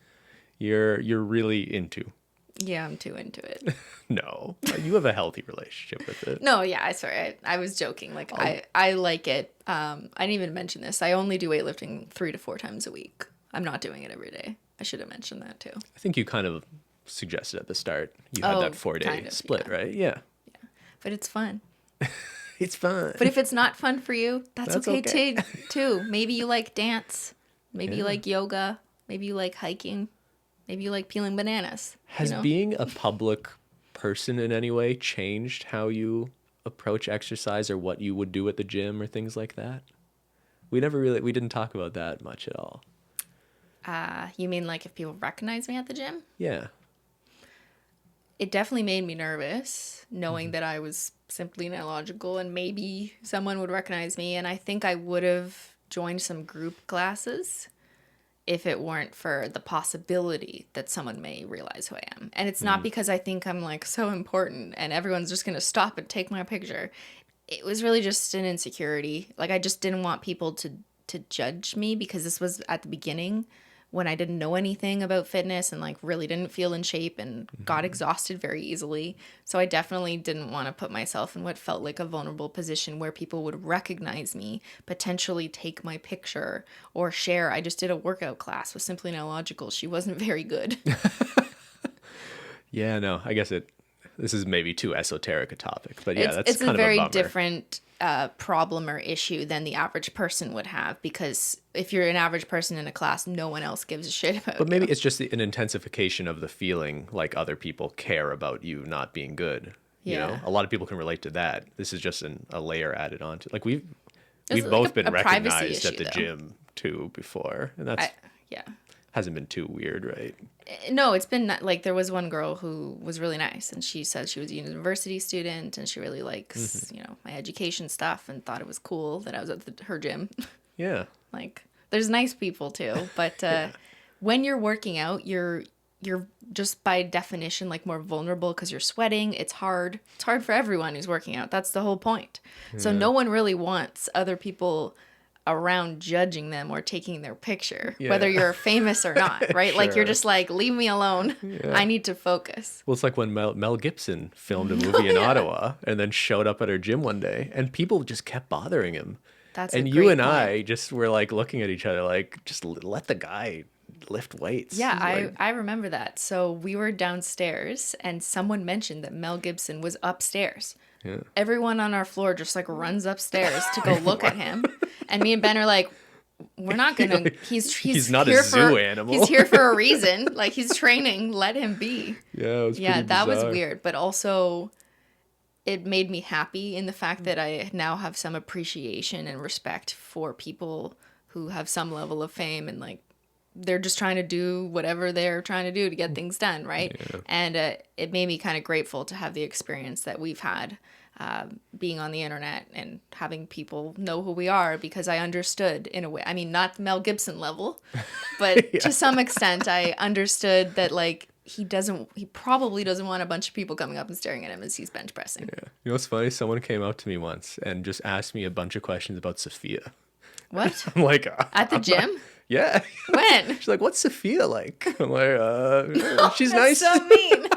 you're really into. Yeah, I'm too into it. No, you have a healthy relationship with it. No, yeah, sorry. I was joking. Like, I like it. I didn't even mention this. I only do weightlifting 3 to 4 times a week. I'm not doing it every day. I should have mentioned that too. I think you kind of suggested at the start. You had that 4-day split, right? Yeah. But it's fun. It's fun. But if it's not fun for you, that's okay. Too. Maybe you like dance. Maybe you like yoga. Maybe you like hiking. Maybe you like peeling bananas. Has being a public person in any way changed how you approach exercise or what you would do at the gym or things like that? We didn't talk about that much at all. You mean like if people recognize me at the gym? Yeah. It definitely made me nervous knowing that I was Simply Logical and maybe someone would recognize me. And I think I would have joined some group classes if it weren't for the possibility that someone may realize who I am. And it's not because I think I'm like so important and everyone's just going to stop and take my picture. It was really just an insecurity. Like, I just didn't want people to judge me because this was at the beginning when I didn't know anything about fitness and like really didn't feel in shape and got exhausted very easily. So I definitely didn't want to put myself in what felt like a vulnerable position where people would recognize me, potentially take my picture or share. I just did a workout class with Simply Logical. She wasn't very good. Yeah, no, I guess this is maybe too esoteric a topic, but yeah, that's it's kind of a very bummer. different problem or issue than the average person would have, because if you're an average person in a class, no one else gives a shit about But maybe you. it's just an intensification of the feeling like other people care about you not being good. You know, a lot of people can relate to that. This is just a layer added onto. Like we've It's both like been a privacy recognized at issue, the though. gym too before, and that's Yeah. hasn't been too weird, right? No, it's been like, there was one girl who was really nice, and she said she was a university student and she really likes, my education stuff, and thought it was cool that I was at her gym. Yeah. Like, there's nice people too, but when you're working out, you're just by definition like more vulnerable because you're sweating. It's hard for everyone who's working out. That's the whole point. So no one really wants other people around judging them or taking their picture, whether you're famous or not, right? Sure. Like, you're just like, leave me alone. I need to focus. Well, it's like when Mel Gibson filmed a movie in Ottawa and then showed up at her gym one day, and people just kept bothering him. That's and a you great and point. I just were like looking at each other like, just let the guy lift weights. Yeah, Like, I remember that. So we were downstairs and someone mentioned that Mel Gibson was upstairs. Yeah. Everyone on our floor just like runs upstairs to go look at him. And me and Ben are like, we're not gonna. He's not a here zoo animal. He's here for a reason. Like, he's training. Let him be. Yeah, it was Yeah, pretty that was bizarre. weird. But also, it made me happy in the fact that I now have some appreciation and respect for people who have some level of fame, and like, they're just trying to do whatever they're trying to do to get things done, right? Yeah. And it made me kind of grateful to have the experience that we've had, being on the internet and having people know who we are, because I understood in a way. I mean, not Mel Gibson level, but to some extent, I understood that, like, he probably doesn't want a bunch of people coming up and staring at him as he's bench pressing. Yeah. You know what's funny? Someone came up to me once and just asked me a bunch of questions about Sophia. What? I'm like, At the gym? yeah. When? She's like, what's Sophia like? I'm like, she's That's nice. so mean.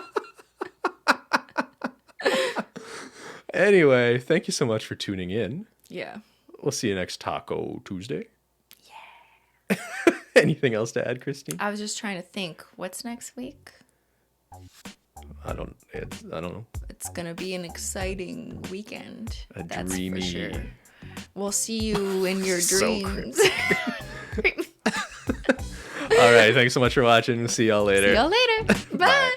Anyway, thank you so much for tuning in. Yeah. We'll see you next Taco Tuesday. Yeah. Anything else to add, Christine? I was just trying to think, what's next week? I don't know. It's gonna be an exciting weekend. That's dreamy. for sure. We'll see you in your So dreams. All right. Thanks so much for watching. We'll see y'all later. See y'all later. Bye.